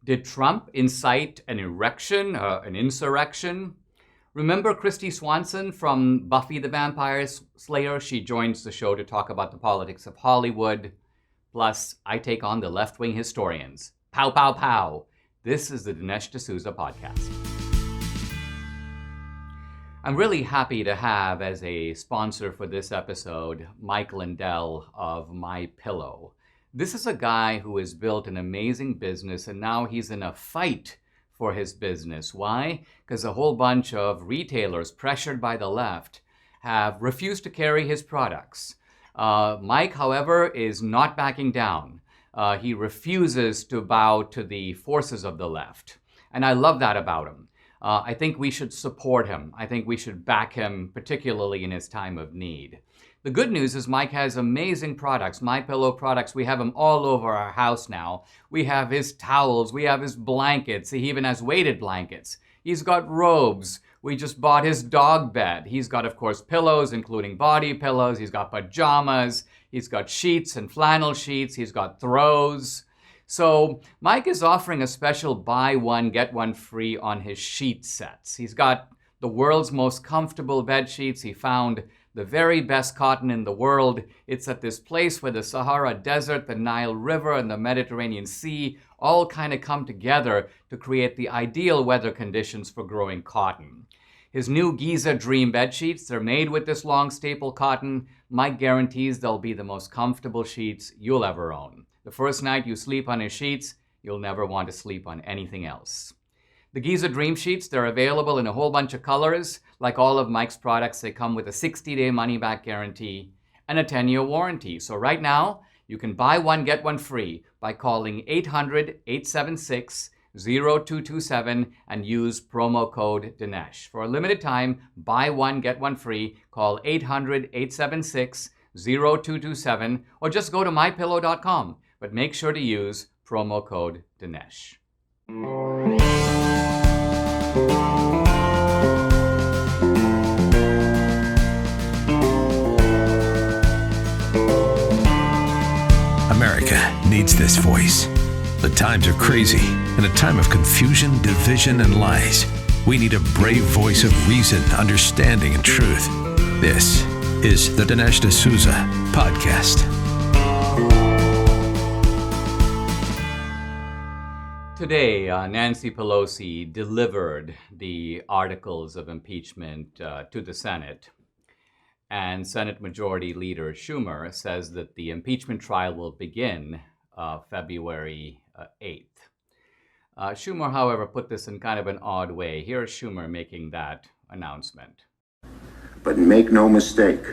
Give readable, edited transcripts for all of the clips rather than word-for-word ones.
Did Trump incite an erection, an insurrection? Remember Kristy Swanson from Buffy the Vampire Slayer? She joins the show to talk about the politics of Hollywood. Plus, I take on the left-wing historians. Pow, pow, pow. This is the Dinesh D'Souza podcast. I'm really happy to have as a sponsor for this episode, Mike Lindell of MyPillow. This is a guy who has built an amazing business and now he's in a fight for his business. Why? Because a whole bunch of retailers pressured by the left have refused to carry his products. Mike, however, is not backing down. He refuses to bow to the forces of the left. And I love that about him. I think we should support him. I think we should back him, particularly in his time of need. The good news is Mike has amazing products, MyPillow products. We have them all over our house now. We have his towels. We have his blankets. He even has weighted blankets. He's got robes. We just bought his dog bed. He's got, of course, pillows, including body pillows. He's got pajamas. He's got sheets and flannel sheets. He's got throws. So Mike is offering a special buy one, get one free on his sheet sets. He's got the world's most comfortable bed sheets. He found the very best cotton in the world. It's at this place where the Sahara Desert, the Nile River, and the Mediterranean Sea all kind of come together to create the ideal weather conditions for growing cotton. His new Giza Dream bed sheets, they're made with this long staple cotton. Mike guarantees they'll be the most comfortable sheets you'll ever own. The first night you sleep on his sheets, you'll never want to sleep on anything else. The Giza Dream sheets, they're available in a whole bunch of colors. Like all of Mike's products, they come with a 60-day money-back guarantee and a 10-year warranty. So right now, you can buy one, get one free by calling 800-876-0227 and use promo code Dinesh. For a limited time, buy one, get one free. Call 800-876-0227 or just go to mypillow.com. But make sure to use promo code Dinesh. America needs this voice. The times are crazy. In a time of confusion, division, and lies, we need a brave voice of reason, understanding, and truth. This is the Dinesh D'Souza podcast. Today, Nancy Pelosi delivered the articles of impeachment to the Senate. And Senate Majority Leader Schumer says that the impeachment trial will begin February 8th. Schumer, however, put this in kind of an odd way. Here's Schumer making that announcement. But make no mistake,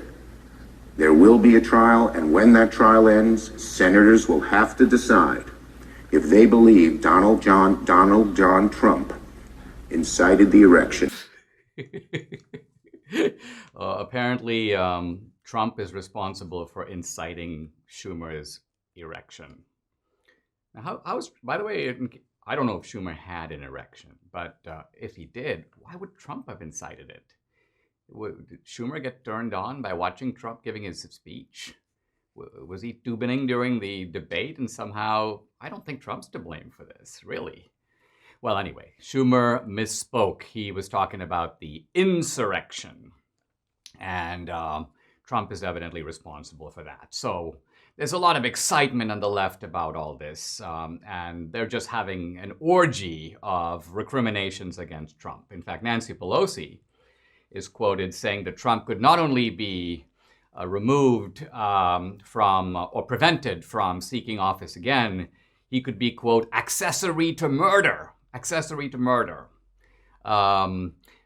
there will be a trial, and when that trial ends, senators will have to decide if they believe Donald John Trump incited the erection. Apparently, Trump is responsible for inciting Schumer's erection. Now, by the way, I don't know if Schumer had an erection, but if he did, why would Trump have incited it? Did Schumer get turned on by watching Trump giving his speech? Was he tubining during the debate and somehow, I don't think Trump's to blame for this, really. Well, anyway, Schumer misspoke. He was talking about the insurrection. And Trump is evidently responsible for that. So there's a lot of excitement on the left about all this. And they're just having an orgy of recriminations against Trump. In fact, Nancy Pelosi is quoted saying that Trump could not only be removed from or prevented from seeking office again, he could be, quote, accessory to murder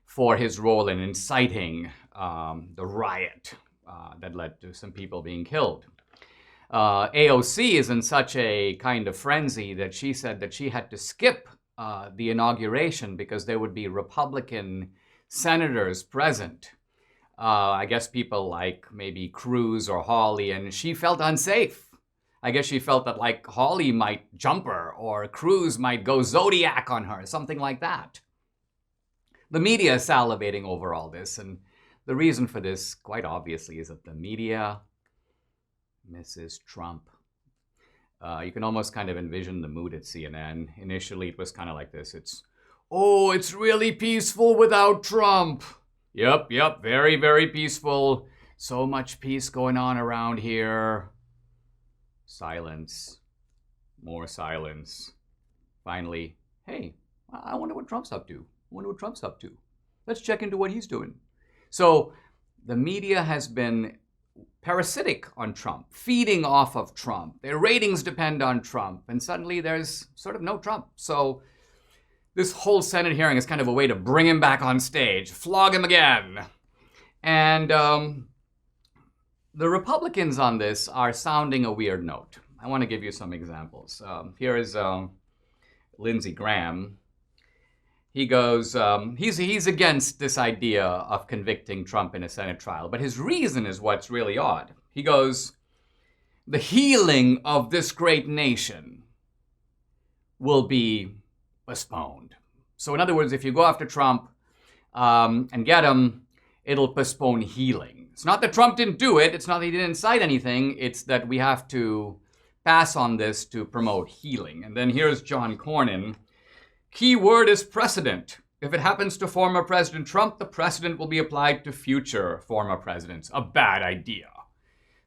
for his role in inciting the riot that led to some people being killed. AOC is in such a kind of frenzy that she said that she had to skip the inauguration because there would be Republican senators present. I guess people like maybe Cruz or Hawley, and she felt unsafe. I guess she felt that like Hawley might jump her or Cruz might go Zodiac on her, something like that. The media is salivating over all this, and the reason for this, quite obviously, is that the media misses Trump. You can almost kind of envision the mood at CNN. Initially, it was kind of like this. It's really peaceful without Trump. Yep, very, very peaceful. So much peace going on around here. Silence. More silence. Finally, hey, I wonder what Trump's up to. Let's check into what he's doing. So the media has been parasitic on Trump, feeding off of Trump. Their ratings depend on Trump, and suddenly there's sort of no Trump. So this whole Senate hearing is kind of a way to bring him back on stage, flog him again. And the Republicans on this are sounding a weird note. I want to give you some examples. Here is Lindsey Graham. He goes, he's against this idea of convicting Trump in a Senate trial, but his reason is what's really odd. He goes, the healing of this great nation will be postponed. So in other words, if you go after Trump and get him, it'll postpone healing. It's not that Trump didn't do it. It's not that he didn't incite anything. It's that we have to pass on this to promote healing. And then here's John Cornyn. Key word is precedent. If it happens to former President Trump, the precedent will be applied to future former presidents. A bad idea.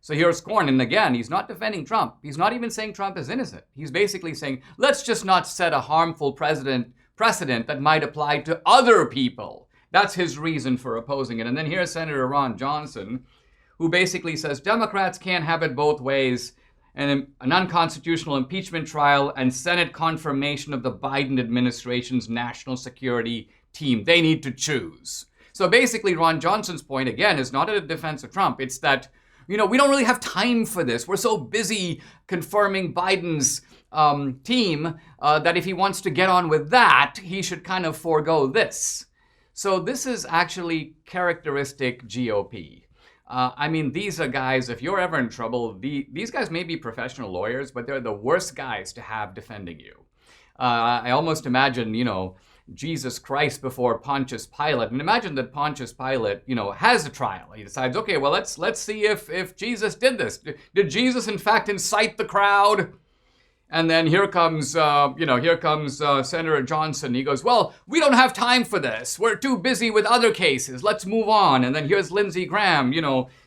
So here's Cornyn again. He's not defending Trump. He's not even saying Trump is innocent. He's basically saying, let's just not set a harmful precedent that might apply to other people. That's his reason for opposing it. And then here's Senator Ron Johnson, who basically says Democrats can't have it both ways. And an unconstitutional impeachment trial and Senate confirmation of the Biden administration's national security team. They need to choose. So basically, Ron Johnson's point, again, is not a defense of Trump. It's that, we don't really have time for this. We're so busy confirming Biden's team that if he wants to get on with that, he should kind of forego this. So this is actually characteristic GOP. These are guys, if you're ever in trouble, these guys may be professional lawyers, but they're the worst guys to have defending you. I almost imagine, Jesus Christ before Pontius Pilate. And imagine that Pontius Pilate, has a trial. He decides, okay, well, let's see if Jesus did this. Did Jesus, in fact, incite the crowd? And then here comes Senator Johnson. He goes, well, we don't have time for this. We're too busy with other cases. Let's move on. And then here's Lindsey Graham,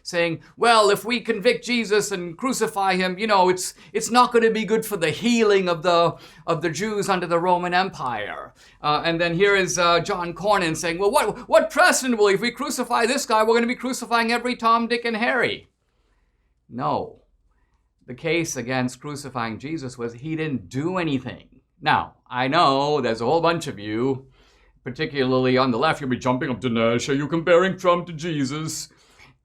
saying, well, if we convict Jesus and crucify him, it's not going to be good for the healing of the Jews under the Roman Empire. And then here is John Cornyn saying, well, what precedent will, if we crucify this guy, we're going to be crucifying every Tom, Dick, and Harry. No. The case against crucifying Jesus was he didn't do anything. Now, I know there's a whole bunch of you, particularly on the left, you'll be jumping up, Dinesh, are you comparing Trump to Jesus?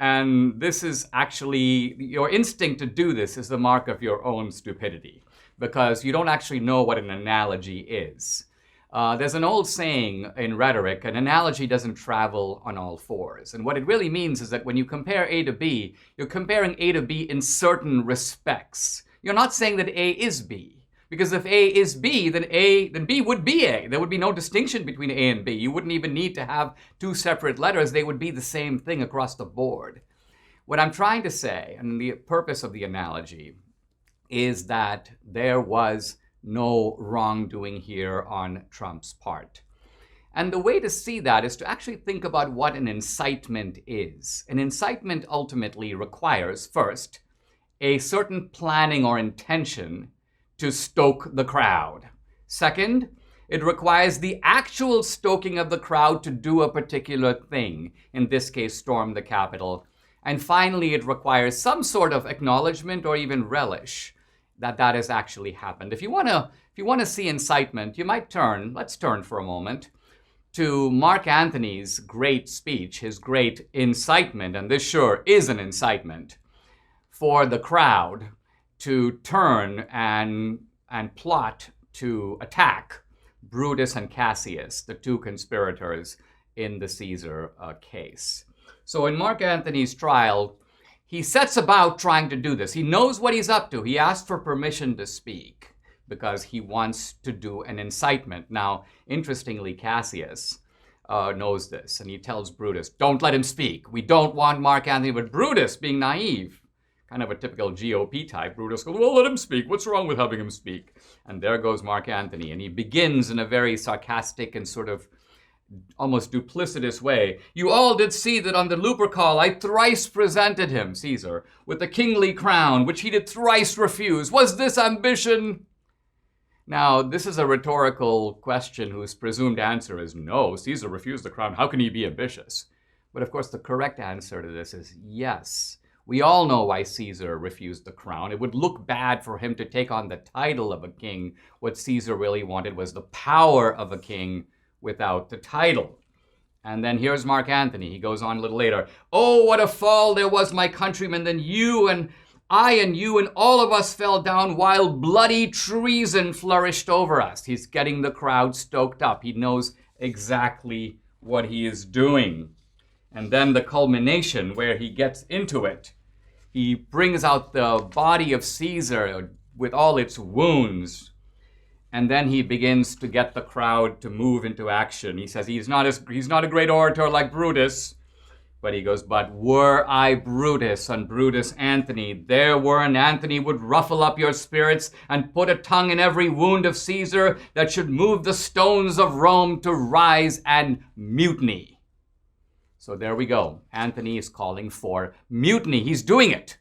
And this is actually, your instinct to do this is the mark of your own stupidity, because you don't actually know what an analogy is. There's an old saying in rhetoric, an analogy doesn't travel on all fours. And what it really means is that when you compare A to B, you're comparing A to B in certain respects. You're not saying that A is B. Because if A is B, then B would be A. There would be no distinction between A and B. You wouldn't even need to have two separate letters. They would be the same thing across the board. What I'm trying to say, and the purpose of the analogy, is that there was no wrongdoing here on Trump's part. And the way to see that is to actually think about what an incitement is. An incitement ultimately requires, first, a certain planning or intention to stoke the crowd. Second, it requires the actual stoking of the crowd to do a particular thing, in this case, storm the Capitol. And finally, it requires some sort of acknowledgement or even relish that has actually happened. If you want to see incitement, you might let's turn for a moment to Mark Antony's great speech, his great incitement, and this sure is an incitement, for the crowd to turn and plot to attack Brutus and Cassius, the two conspirators in the Caesar case. So in Mark Antony's trial, he sets about trying to do this. He knows what he's up to. He asked for permission to speak because he wants to do an incitement. Now, interestingly, Cassius knows this, and he tells Brutus, don't let him speak. We don't want Mark Antony, but Brutus, being naive, kind of a typical GOP type. Brutus goes, well, let him speak. What's wrong with having him speak? And there goes Mark Antony. And he begins in a very sarcastic and sort of almost duplicitous way. You all did see that on the Lupercal I thrice presented him, Caesar, with the kingly crown, which he did thrice refuse. Was this ambition? Now, this is a rhetorical question whose presumed answer is no, Caesar refused the crown. How can he be ambitious? But of course, the correct answer to this is yes. We all know why Caesar refused the crown. It would look bad for him to take on the title of a king. What Caesar really wanted was the power of a king without the title. And then here's Mark Antony. He goes on a little later. Oh, what a fall there was, my countrymen, then you and I and you and all of us fell down while bloody treason flourished over us. He's getting the crowd stoked up. He knows exactly what he is doing. And then the culmination where he gets into it. He brings out the body of Caesar with all its wounds. And then he begins to get the crowd to move into action. He says he's not a great orator like Brutus. But he goes, but were I Brutus and Brutus Antony, there were an Antony would ruffle up your spirits and put a tongue in every wound of Caesar that should move the stones of Rome to rise and mutiny. So there we go. Antony is calling for mutiny. He's doing it.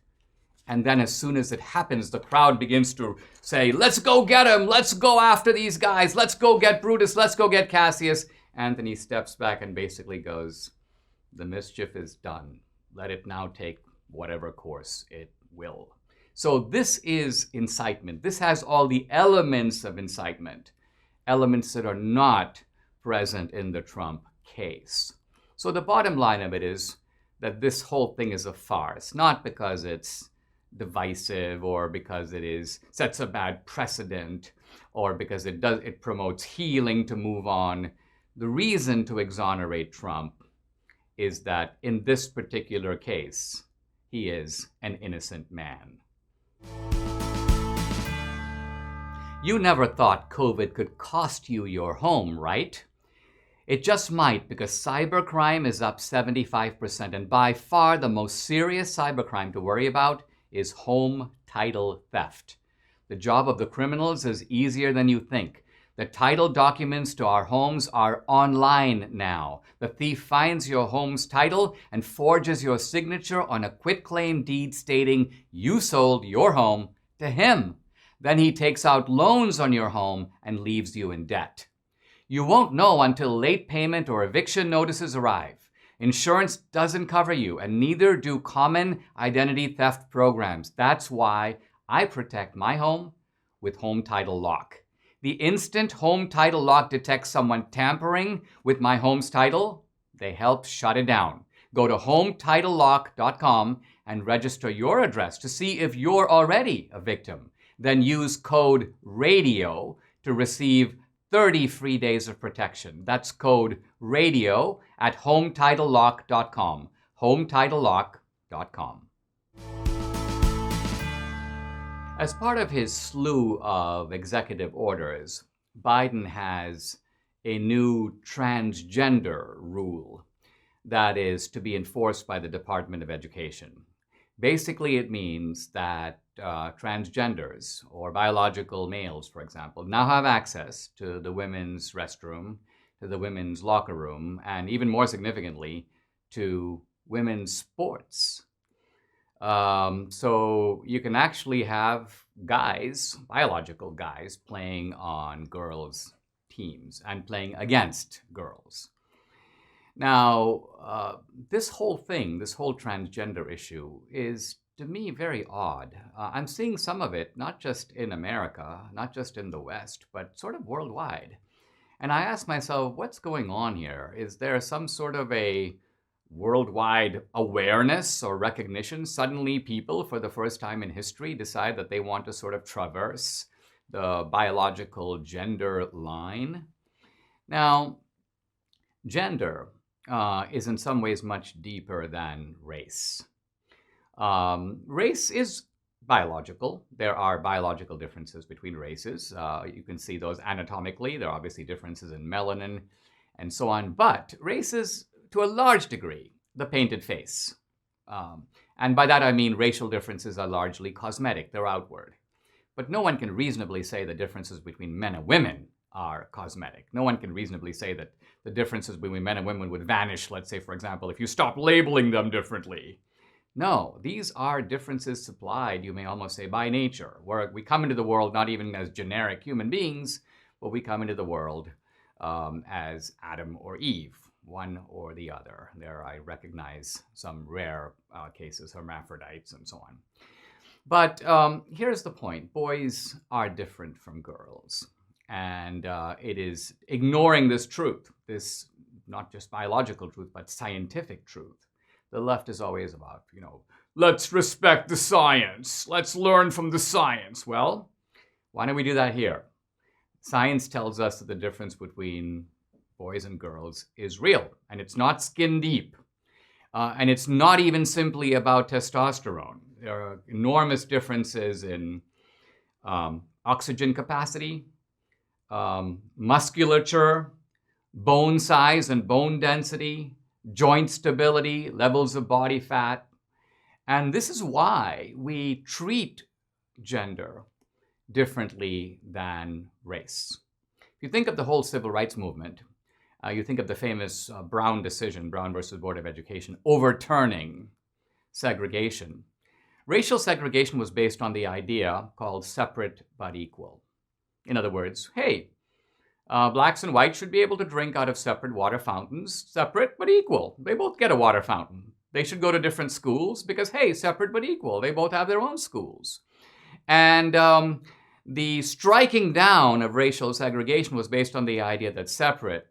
And then as soon as it happens, the crowd begins to say, let's go get him. Let's go after these guys. Let's go get Brutus. Let's go get Cassius. Antony steps back and basically goes, the mischief is done. Let it now take whatever course it will. So this is incitement. This has all the elements of incitement, elements that are not present in the Trump case. So the bottom line of it is that this whole thing is a farce, not because it's divisive or because it sets a bad precedent or because it promotes healing to move on. The reason to exonerate Trump is that in this particular case, he is an innocent man. You never thought COVID could cost you your home, right? It just might, because cybercrime is up 75%, and by far the most serious cybercrime to worry about is home title theft. The job of the criminals is easier than you think. The title documents to our homes are online now. The thief finds your home's title and forges your signature on a quitclaim deed stating you sold your home to him. Then he takes out loans on your home and leaves you in debt. You won't know until late payment or eviction notices arrive. Insurance doesn't cover you, and neither do common identity theft programs. That's why I protect my home with Home Title Lock. The instant Home Title Lock detects someone tampering with my home's title, they help shut it down. Go to HomeTitleLock.com and register your address to see if you're already a victim. Then use code RADIO to receive 30 free days of protection. That's code RADIO at HomeTitleLock.com. HomeTitleLock.com. As part of his slew of executive orders, Biden has a new transgender rule that is to be enforced by the Department of Education. Basically, it means that transgenders or biological males, for example, now have access to the women's restroom, to the women's locker room, and even more significantly, to women's sports. So you can actually have guys, biological guys, playing on girls' teams and playing against girls. Now, this whole thing, this whole transgender issue is, to me, very odd. I'm seeing some of it, not just in America, not just in the West, but sort of worldwide. And I ask myself, what's going on here? Is there some sort of a worldwide awareness or recognition? Suddenly people, for the first time in history, decide that they want to sort of traverse the biological gender line. Now, gender is in some ways much deeper than race. Race is biological. There are biological differences between races. You can see those anatomically. There are obviously differences in melanin and so on. But race is, to a large degree, the painted face. And by that I mean racial differences are largely cosmetic, they're outward. But no one can reasonably say the differences between men and women are cosmetic. No one can reasonably say that the differences between men and women would vanish, let's say, for example, if you stop labeling them differently. No, these are differences supplied, you may almost say, by nature, where we come into the world not even as generic human beings, but we come into the world as Adam or Eve, one or the other. There I recognize some rare cases, hermaphrodites and so on. But here's the point. Boys are different from girls. And it is ignoring this truth, this not just biological truth, but scientific truth. The left is always about, let's respect the science. Let's learn from the science. Well, why don't we do that here? Science tells us that the difference between boys and girls is real, and it's not skin deep. And it's not even simply about testosterone. There are enormous differences in oxygen capacity, musculature, bone size and bone density, joint stability, levels of body fat. And this is why we treat gender differently than race. If you think of the whole civil rights movement, you think of the famous Brown decision, Brown versus Board of Education, overturning segregation. Racial segregation was based on the idea called separate but equal. In other words, hey, blacks and whites should be able to drink out of separate water fountains, separate but equal. They both get a water fountain. They should go to different schools because, hey, separate but equal. They both have their own schools. And the striking down of racial segregation was based on the idea that separate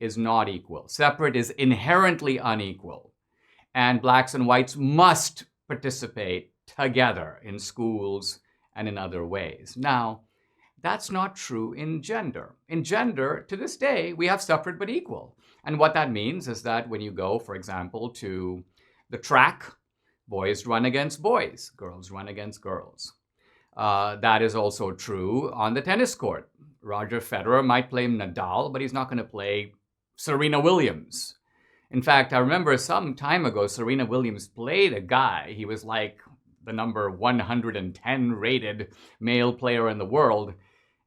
is not equal. Separate is inherently unequal. And blacks and whites must participate together in schools and in other ways. Now, that's not true in gender. In gender, to this day, we have separate but equal. And what that means is that when you go, for example, to the track, boys run against boys, girls run against girls. That is also true on the tennis court. Roger Federer might play Nadal, but he's not going to play Serena Williams. In fact, I remember some time ago, Serena Williams played a guy. He was like the number 110 rated male player in the world,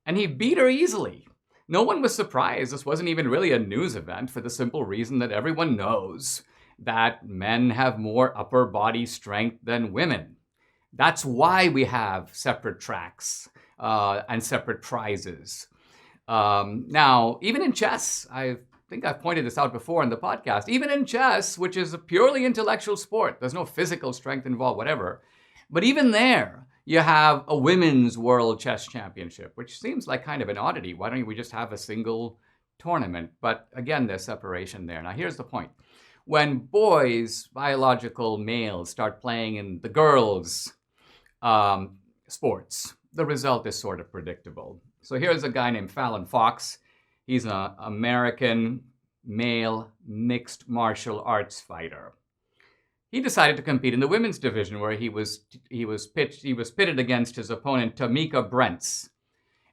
and he beat her easily. No one was surprised. This wasn't even really a news event for the simple reason that everyone knows that men have more upper body strength than women. That's why we have separate tracks and separate prizes. Now, even in chess, I think I've pointed this out before in the podcast, even in chess, which is a purely intellectual sport, there's no physical strength involved, whatever. But even there, you have a women's world chess championship, which seems like kind of an oddity. Why don't we just have a single tournament? But again, there's separation there. Now, here's the point. When boys, biological males, start playing in the girls' sports, the result is sort of predictable. So here's a guy named Fallon Fox. He's an American male mixed martial arts fighter. He decided to compete in the women's division, where he was pitted against his opponent, Tamika Brents.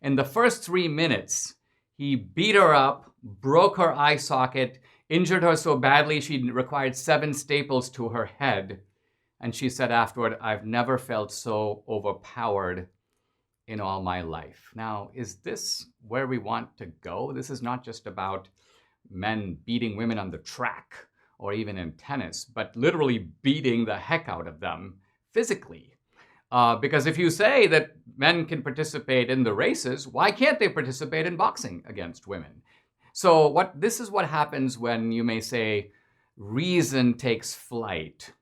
In the first 3 minutes, he beat her up, broke her eye socket, injured her so badly she required 7 staples to her head. And she said afterward, "I've never felt so overpowered in all my life." Now, is this where we want to go? This is not just about men beating women on the track or even in tennis, but literally beating the heck out of them physically. Because if you say that men can participate in the races, why can't they participate in boxing against women? So this is what happens when, you may say, reason takes flight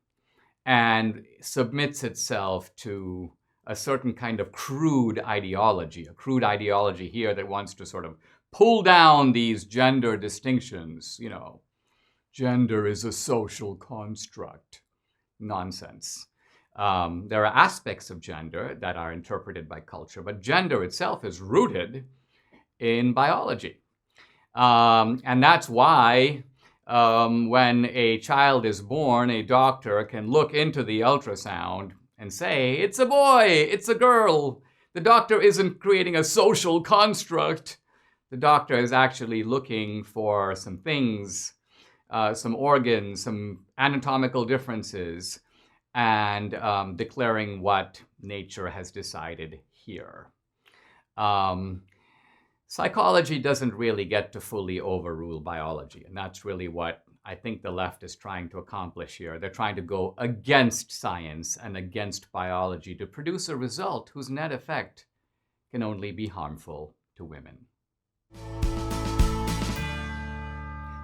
and submits itself to a certain kind of crude ideology, a crude ideology here that wants to sort of pull down these gender distinctions. Gender is a social construct. Nonsense. There are aspects of gender that are interpreted by culture, but gender itself is rooted in biology. And that's why when a child is born, a doctor can look into the ultrasound and say, it's a boy, it's a girl. The doctor isn't creating a social construct. The doctor is actually looking for some things, some organs, some anatomical differences, and declaring what nature has decided here. Psychology doesn't really get to fully overrule biology, and that's really what I think the left is trying to accomplish here. They're trying to go against science and against biology to produce a result whose net effect can only be harmful to women.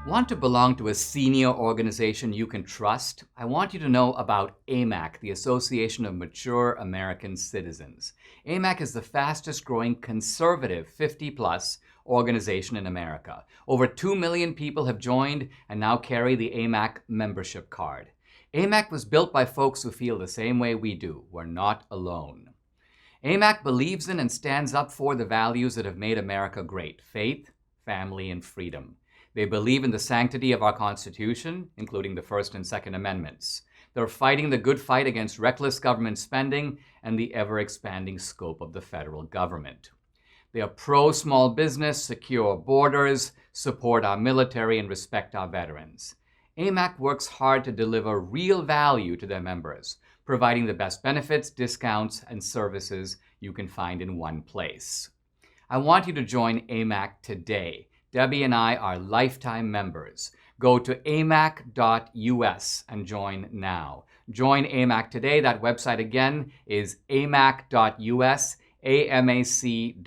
Want to belong to a senior organization you can trust? I want you to know about AMAC, the Association of Mature American Citizens. AMAC is the fastest growing conservative 50-plus organization in America. Over 2 million people have joined and now carry the AMAC membership card. AMAC was built by folks who feel the same way we do. We're not alone. AMAC believes in and stands up for the values that have made America great: faith, family, and freedom. They believe in the sanctity of our Constitution, including the First and Second Amendments. They're fighting the good fight against reckless government spending and the ever-expanding scope of the federal government. They are pro-small business, secure borders, support our military, and respect our veterans. AMAC works hard to deliver real value to their members, providing the best benefits, discounts, and services you can find in one place. I want you to join AMAC today. Debbie and I are lifetime members. Go to amac.us and join now. Join AMAC today. That website again is amac.us, amac.us.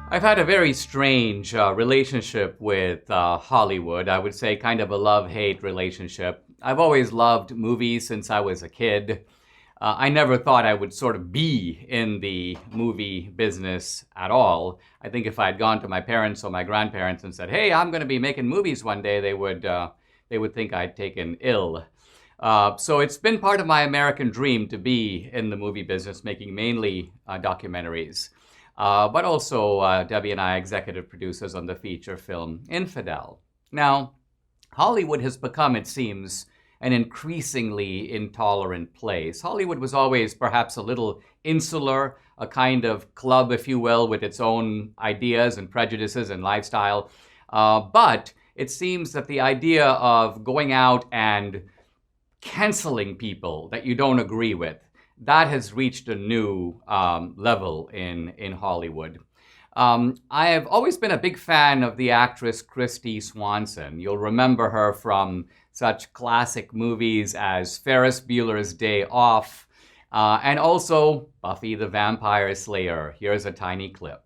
I've had a very strange relationship with Hollywood. I would say kind of a love-hate relationship. I've always loved movies since I was a kid. I never thought I would sort of be in the movie business at all. I think if I had gone to my parents or my grandparents and said, "Hey, I'm going to be making movies one day," they would think I'd taken ill. So it's been part of my American dream to be in the movie business, making mainly documentaries. But also Debbie and I executive producers on the feature film Infidel. Now, Hollywood has become, it seems, an increasingly intolerant place. Hollywood was always perhaps a little insular, a kind of club, if you will, with its own ideas and prejudices and lifestyle. But it seems that the idea of going out and canceling people that you don't agree with, that has reached a new level in Hollywood. I have always been a big fan of the actress Kristy Swanson. You'll remember her from such classic movies as Ferris Bueller's Day Off, and also Buffy the Vampire Slayer. Here's a tiny clip.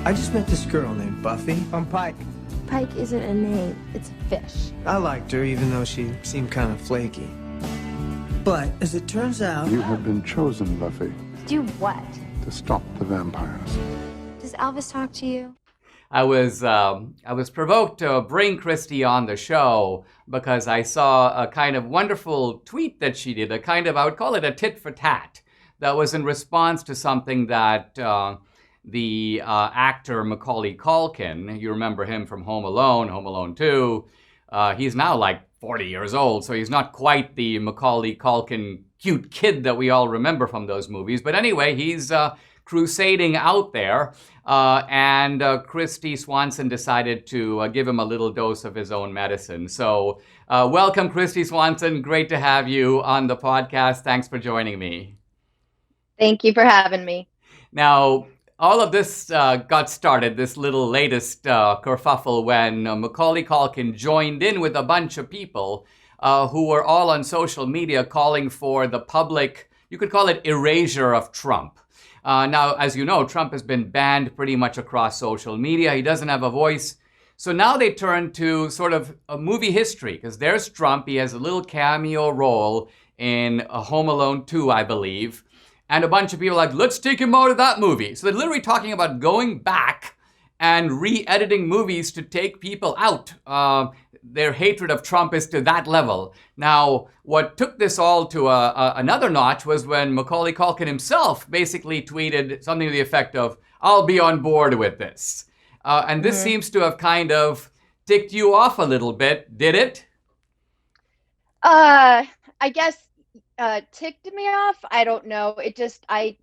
I just met this girl named Buffy. I'm Pike. Pike isn't a name, it's a fish. I liked her even though she seemed kind of flaky. But as it turns out... You have been chosen, Buffy. To do what? To stop the vampires. Does Elvis talk to you? I was provoked to bring Kristy on the show because I saw a kind of wonderful tweet that she did, a kind of, I would call it a tit for tat, that was in response to something that the actor Macaulay Culkin, you remember him from Home Alone 2, he's now like 40 years old, so he's not quite the Macaulay Culkin cute kid that we all remember from those movies. But anyway, he's crusading out there, and Kristy Swanson decided to give him a little dose of his own medicine. So welcome, Kristy Swanson. Great to have you on the podcast. Thanks for joining me. Thank you for having me. Now, all of this got started, this little latest kerfuffle, when Macaulay Culkin joined in with a bunch of people who were all on social media calling for the public, you could call it erasure of Trump. Now, as you know, Trump has been banned pretty much across social media. He doesn't have a voice. So now they turn to sort of a movie history, because there's Trump. He has a little cameo role in Home Alone 2, I believe. And a bunch of people are like, let's take him out of that movie. So they're literally talking about going back and re-editing movies to take people out. Their hatred of Trump is to that level. Now, what took this all to another notch was when Macaulay Culkin himself basically tweeted something to the effect of, "I'll be on board with this." And this seems to have kind of ticked you off a little bit, did it? I guess ticked me off. I don't know. It just I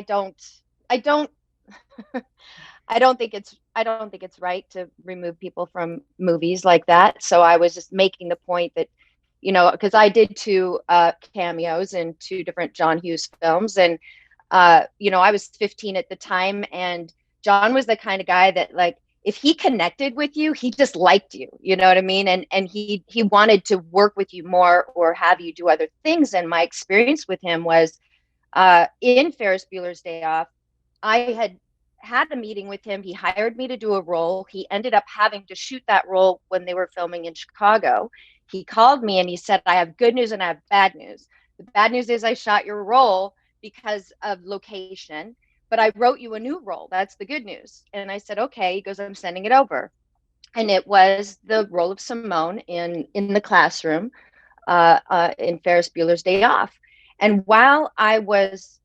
don't I don't think it's right to remove people from movies like that. So I was just making the point that, because I did two cameos in two different John Hughes films, and I was 15 at the time, and John was the kind of guy that, like, if he connected with you, he just liked you. You know what I mean? And he wanted to work with you more or have you do other things. And my experience with him was in Ferris Bueller's Day Off. I had a meeting with him. He hired me to do a role. He ended up having to shoot that role when they were filming in Chicago. He called me and he said, I have good news and I have bad news. The bad news is I shot your role because of location, but I wrote you a new role. That's the good news. And I said, okay. He goes, I'm sending it over. And it was the role of Simone in the classroom in Ferris Bueller's Day Off. And while I was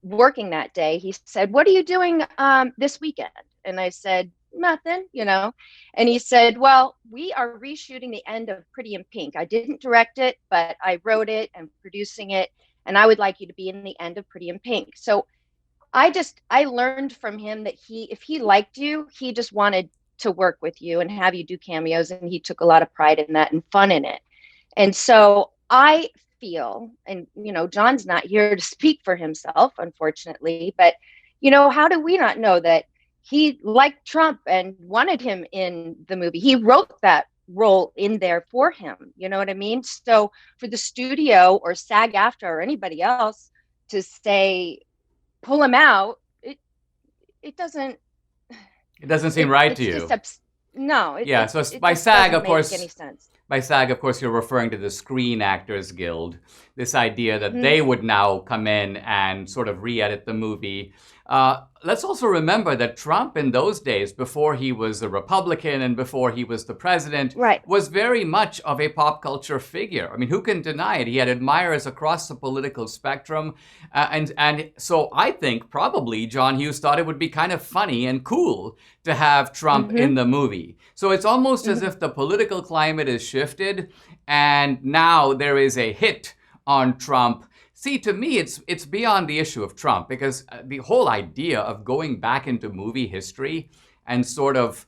working that day, he said, what are you doing this weekend? And I said, nothing, And he said, well, we are reshooting the end of Pretty in Pink. I didn't direct it, but I wrote it and producing it. And I would like you to be in the end of Pretty in Pink. So I learned from him that if he liked you, he just wanted to work with you and have you do cameos. And he took a lot of pride in that and fun in it. And so I feel, and John's not here to speak for himself, unfortunately, but how do we not know that he liked Trump and wanted him in the movie? He wrote that role in there for him. You know what I mean? So for the studio or SAG-AFTRA or anybody else to say pull him out, it doesn't seem right to you. No. Yeah. So by SAG, of course, any sense. By SAG, of course, you're referring to the Screen Actors Guild, this idea that they would now come in and sort of re-edit the movie. Let's also remember that Trump in those days, before he was a Republican and before he was the president, right, was very much of a pop culture figure. I mean, who can deny it? He had admirers across the political spectrum. And so I think probably John Hughes thought it would be kind of funny and cool to have Trump in the movie. So it's almost as if the political climate is shifted and now there is a hit on Trump. See, to me, it's beyond the issue of Trump, because the whole idea of going back into movie history and sort of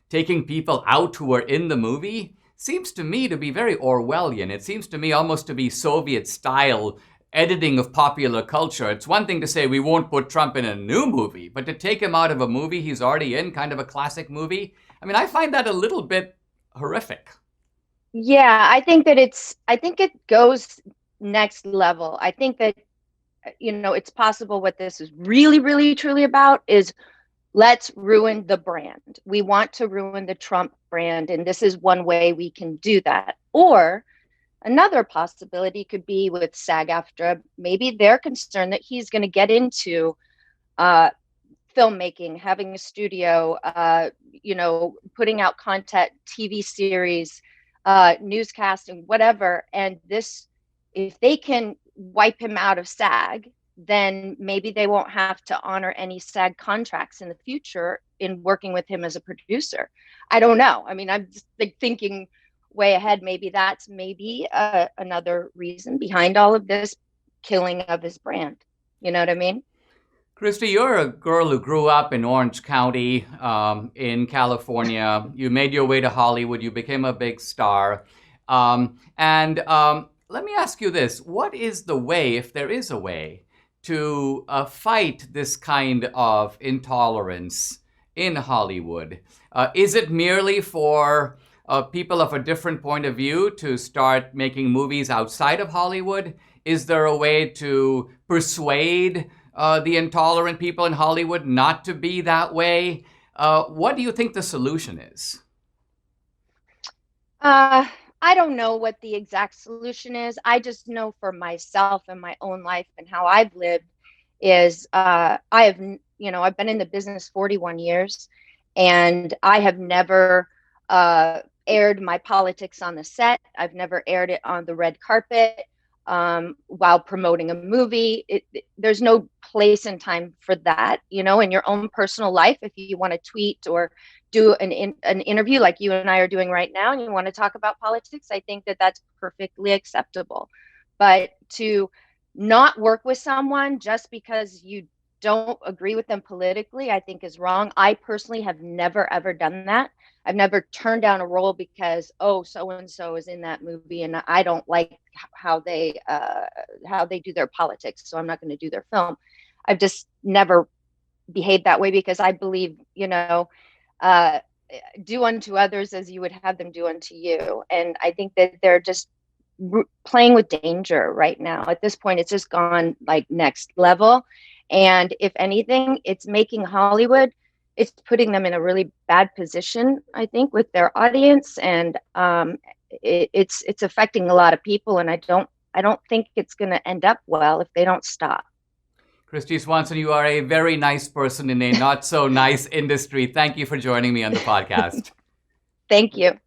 taking people out who were in the movie seems to me to be very Orwellian. It seems to me almost to be Soviet-style editing of popular culture. It's one thing to say we won't put Trump in a new movie, but to take him out of a movie he's already in, kind of a classic movie, I mean, I find that a little bit horrific. Yeah, I think it goes next level. I think that, it's possible what this is really, really, truly about is let's ruin the brand. We want to ruin the Trump brand, and this is one way we can do that. Or another possibility could be with SAG-AFTRA. Maybe they're concerned that he's going to get into filmmaking, having a studio, putting out content, TV series, newscasting, whatever. And if they can wipe him out of SAG, then maybe they won't have to honor any SAG contracts in the future in working with him as a producer. I don't know. I mean, I'm just thinking way ahead. Maybe that's another reason behind all of this killing of his brand. You know what I mean? Kristy, you're a girl who grew up in Orange County in California. You made your way to Hollywood. You became a big star. Let me ask you this. What is the way, if there is a way, to fight this kind of intolerance in Hollywood? Is it merely for people of a different point of view to start making movies outside of Hollywood? Is there a way to persuade the intolerant people in Hollywood not to be that way? What do you think the solution is? I don't know what the exact solution is. I just know for myself and my own life and how I've lived is I've been in the business 41 years, and I have never aired my politics on the set. I've never aired it on the red carpet while promoting a movie. There's no place and time for that, in your own personal life. If you want to tweet or do an interview like you and I are doing right now, and you want to talk about politics, I think that that's perfectly acceptable. But to not work with someone just because you don't agree with them politically, I think is wrong. I personally have never, ever done that. I've never turned down a role because, oh, so-and-so is in that movie and I don't like how they do their politics, so I'm not going to do their film. I've just never behaved that way because I believe, do unto others as you would have them do unto you. And I think that they're just playing with danger right now. At this point, it's just gone like next level. And if anything, it's making Hollywood, it's putting them in a really bad position, I think, with their audience. And it's affecting a lot of people. And I don't think it's going to end up well if they don't stop. Kristy Swanson, you are a very nice person in a not so nice industry. Thank you for joining me on the podcast. Thank you.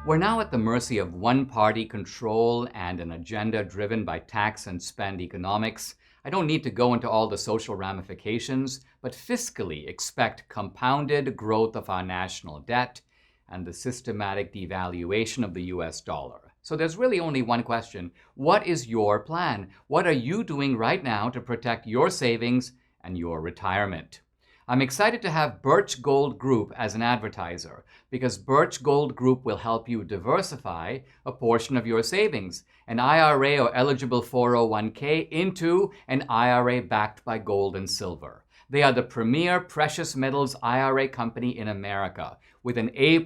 We're now at the mercy of one-party control and an agenda driven by tax and spend economics. I don't need to go into all the social ramifications, but fiscally expect compounded growth of our national debt and the systematic devaluation of the US dollar. So there's really only one question. What is your plan? What are you doing right now to protect your savings and your retirement? I'm excited to have Birch Gold Group as an advertiser because Birch Gold Group will help you diversify a portion of your savings, an IRA or eligible 401k, into an IRA backed by gold and silver. They are the premier precious metals IRA company in America with an A+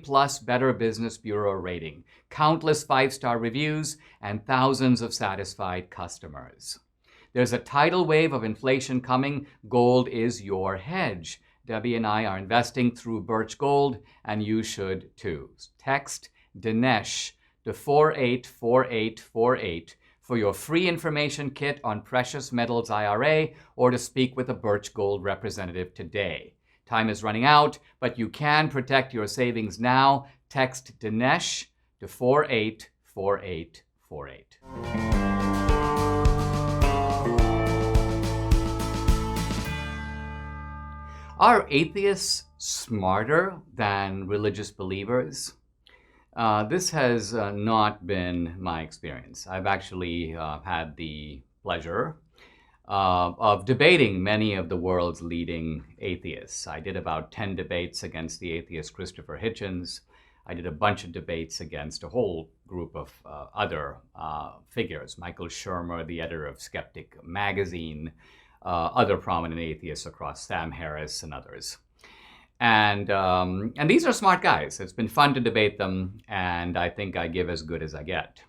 Better Business Bureau rating, countless 5-star reviews, and thousands of satisfied customers. There's a tidal wave of inflation coming. Gold is your hedge. Debbie and I are investing through Birch Gold, and you should too. Text Dinesh to 484848 for your free information kit on precious metals IRA or to speak with a Birch Gold representative today. Time is running out, but you can protect your savings now. Text Dinesh to 484848. Are atheists smarter than religious believers? This has not been my experience. I've actually had the pleasure of debating many of the world's leading atheists. I did about 10 debates against the atheist Christopher Hitchens. I did a bunch of debates against a whole group of other figures, Michael Shermer, the editor of Skeptic magazine, other prominent atheists across, Sam Harris and others. And these are smart guys. It's been fun to debate them, and I think I give as good as I get.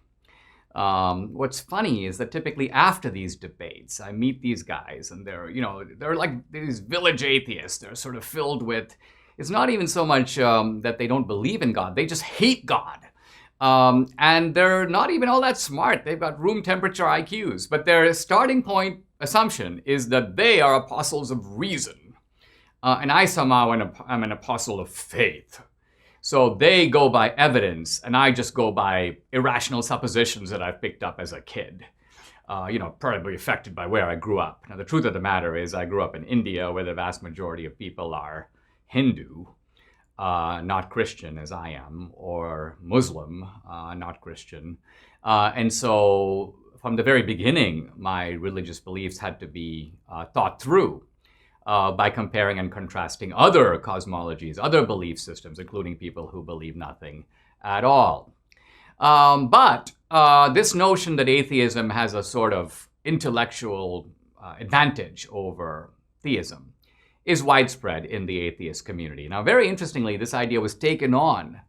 What's funny is that typically after these debates, I meet these guys, and they're like these village atheists. They're sort of filled with, it's not even so much that they don't believe in God, they just hate God. And they're not even all that smart. They've got room temperature IQs, but their starting point assumption is that they are apostles of reason. And I somehow am an apostle of faith. So they go by evidence, and I just go by irrational suppositions that I've picked up as a kid. Probably affected by where I grew up. Now, the truth of the matter is I grew up in India, where the vast majority of people are Hindu, not Christian as I am, or Muslim, not Christian. And so from the very beginning, my religious beliefs had to be thought through by comparing and contrasting other cosmologies, other belief systems, including people who believe nothing at all. But this notion that atheism has a sort of intellectual advantage over theism is widespread in the atheist community. Now, very interestingly, this idea was taken on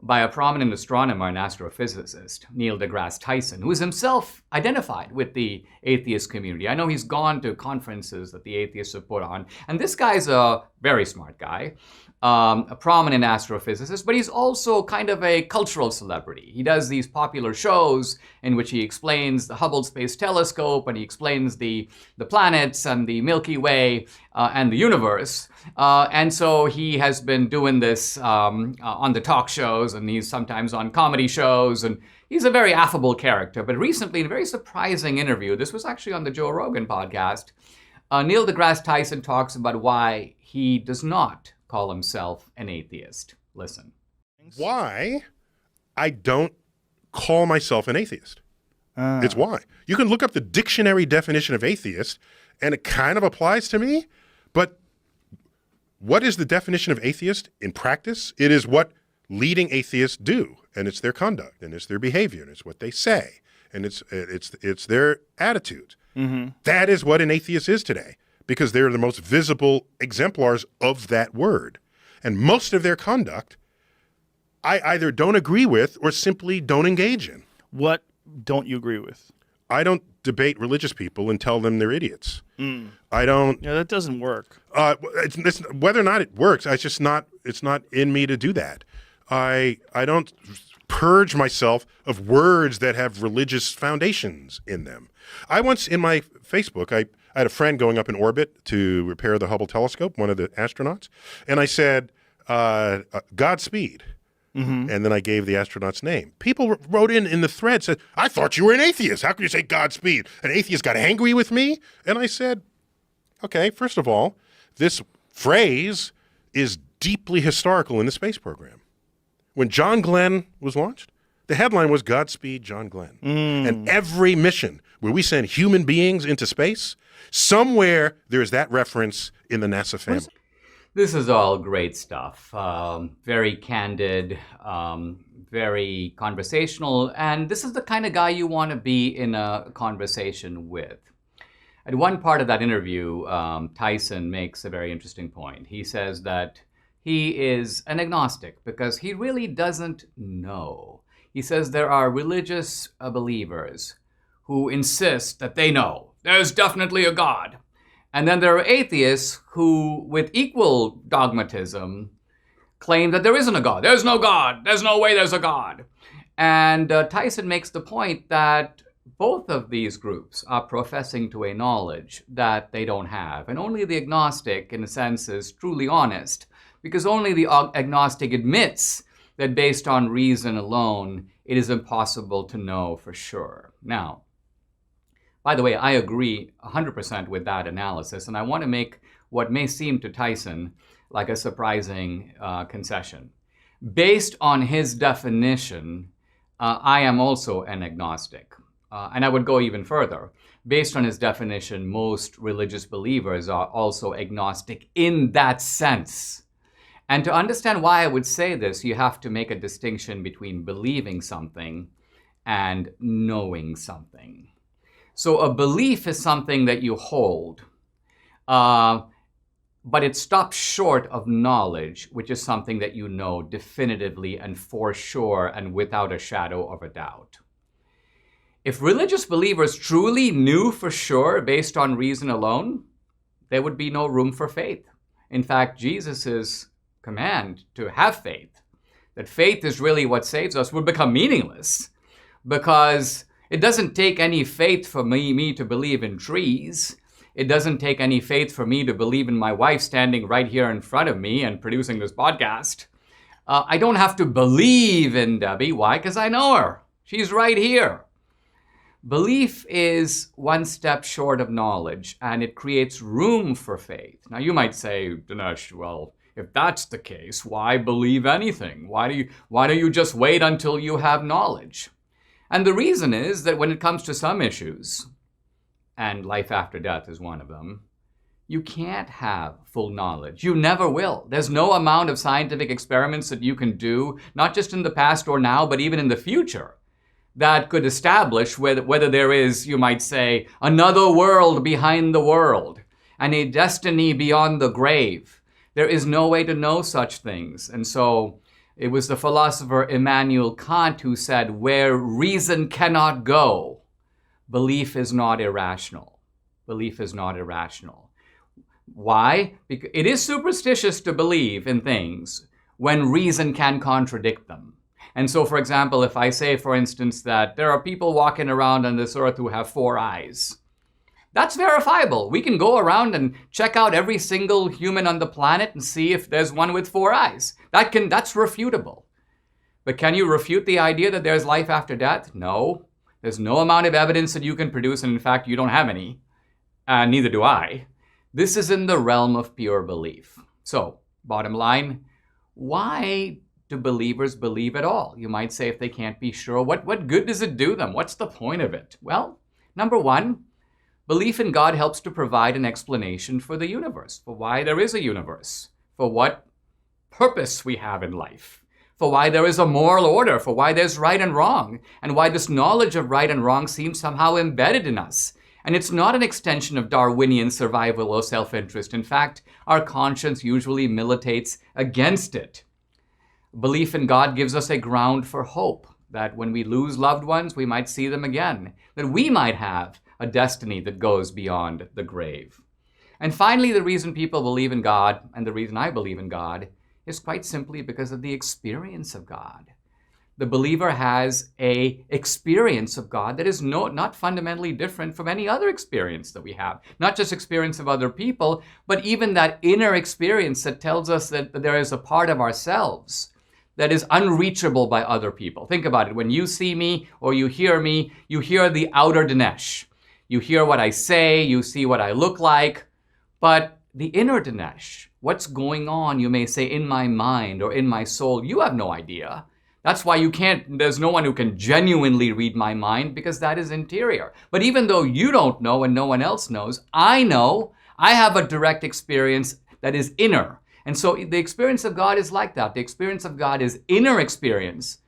by a prominent astronomer and astrophysicist, Neil deGrasse Tyson, who is himself identified with the atheist community. I know he's gone to conferences that the atheists have put on, and this guy's a very smart guy, a prominent astrophysicist, but he's also kind of a cultural celebrity. He does these popular shows in which he explains the Hubble Space Telescope, and he explains the planets and the Milky Way and the universe. And so he has been doing this on the talk shows, and he's sometimes on comedy shows, and he's a very affable character. But recently, in a very surprising interview, this was actually on the Joe Rogan podcast, Neil deGrasse Tyson talks about why he does not call himself an atheist. Listen. Why I don't call myself an atheist. It's why. You can look up the dictionary definition of atheist, and it kind of applies to me, but what is the definition of atheist in practice? It is what leading atheists do, and it's their conduct, and it's their behavior, and it's what they say, and it's their attitude. Mm-hmm. That is what an atheist is today, because they're the most visible exemplars of that word. And most of their conduct, I either don't agree with or simply don't engage in. What don't you agree with? I don't debate religious people and tell them they're idiots. I don't. Yeah, that doesn't work. It's whether or not it works, it's not in me to do that. I don't purge myself of words that have religious foundations in them. I once, in my Facebook, I had a friend going up in orbit to repair the Hubble telescope, one of the astronauts, and I said, Godspeed. Mm-hmm. And then I gave the astronaut's name. People wrote in the thread, said, I thought you were an atheist. How could you say Godspeed? An atheist got angry with me? And I said, okay, first of all, this phrase is deeply historical in the space program. When John Glenn was launched, the headline was Godspeed, John Glenn. And every mission where we send human beings into space, somewhere there's that reference in the NASA family. This is all great stuff. Very candid, very conversational, and this is the kind of guy you want to be in a conversation with. At one part of that interview, Tyson makes a very interesting point. He says that he is an agnostic because he really doesn't know. He says there are religious believers who insist that they know. There's definitely a God. And then there are atheists who, with equal dogmatism, claim that there isn't a God. There's no God. There's no way there's a God. And Tyson makes the point that both of these groups are professing to a knowledge that they don't have. And only the agnostic, in a sense, is truly honest, because only the agnostic admits that based on reason alone, it is impossible to know for sure. Now, by the way, I agree 100% with that analysis, and I want to make what may seem to Tyson like a surprising concession. Based on his definition, I am also an agnostic. And I would go even further. Based on his definition, most religious believers are also agnostic in that sense. And to understand why I would say this, you have to make a distinction between believing something and knowing something. So a belief is something that you hold, but it stops short of knowledge, which is something that you know definitively and for sure and without a shadow of a doubt. If religious believers truly knew for sure based on reason alone, there would be no room for faith. In fact, Jesus' command to have faith, that faith is really what saves us, would become meaningless because it doesn't take any faith for me to believe in trees. It doesn't take any faith for me to believe in my wife standing right here in front of me and producing this podcast. I don't have to believe in Debbie. Why? Because I know her. She's right here. Belief is one step short of knowledge, and it creates room for faith. Now, you might say, Dinesh, well, if that's the case, why believe anything? Why don't you just wait until you have knowledge? And the reason is that when it comes to some issues, and life after death is one of them, you can't have full knowledge. You never will. There's no amount of scientific experiments that you can do, not just in the past or now, but even in the future, that could establish whether there is, you might say, another world behind the world and a destiny beyond the grave. There is no way to know such things. And so it was the philosopher Immanuel Kant who said, where reason cannot go, belief is not irrational. Belief is not irrational. Why? Because it is superstitious to believe in things when reason can contradict them. And so, for example, if I say, for instance, that there are people walking around on this earth who have 4 eyes, that's verifiable. We can go around and check out every single human on the planet and see if there's one with 4 eyes. That's refutable. But can you refute the idea that there's life after death? No. There's no amount of evidence that you can produce, and in fact, you don't have any. Neither do I. This is in the realm of pure belief. So, bottom line, why do believers believe at all? You might say if they can't be sure, what good does it do them? What's the point of it? Well, number one, belief in God helps to provide an explanation for the universe, for why there is a universe, for what purpose we have in life, for why there is a moral order, for why there's right and wrong, and why this knowledge of right and wrong seems somehow embedded in us. And it's not an extension of Darwinian survival or self-interest. In fact, our conscience usually militates against it. Belief in God gives us a ground for hope that when we lose loved ones, we might see them again, that we might have a destiny that goes beyond the grave. And finally, the reason people believe in God, and the reason I believe in God, is quite simply because of the experience of God. The believer has an experience of God that is not fundamentally different from any other experience that we have. Not just experience of other people, but even that inner experience that tells us that there is a part of ourselves that is unreachable by other people. Think about it. When you see me or you hear the outer Dinesh. You hear what I say, you see what I look like, but the inner Dinesh, what's going on, you may say, in my mind or in my soul, you have no idea. That's why there's no one who can genuinely read my mind, because that is interior. But even though you don't know and no one else knows, I know. I have a direct experience that is inner. And so the experience of God is like that. The experience of God is inner experience,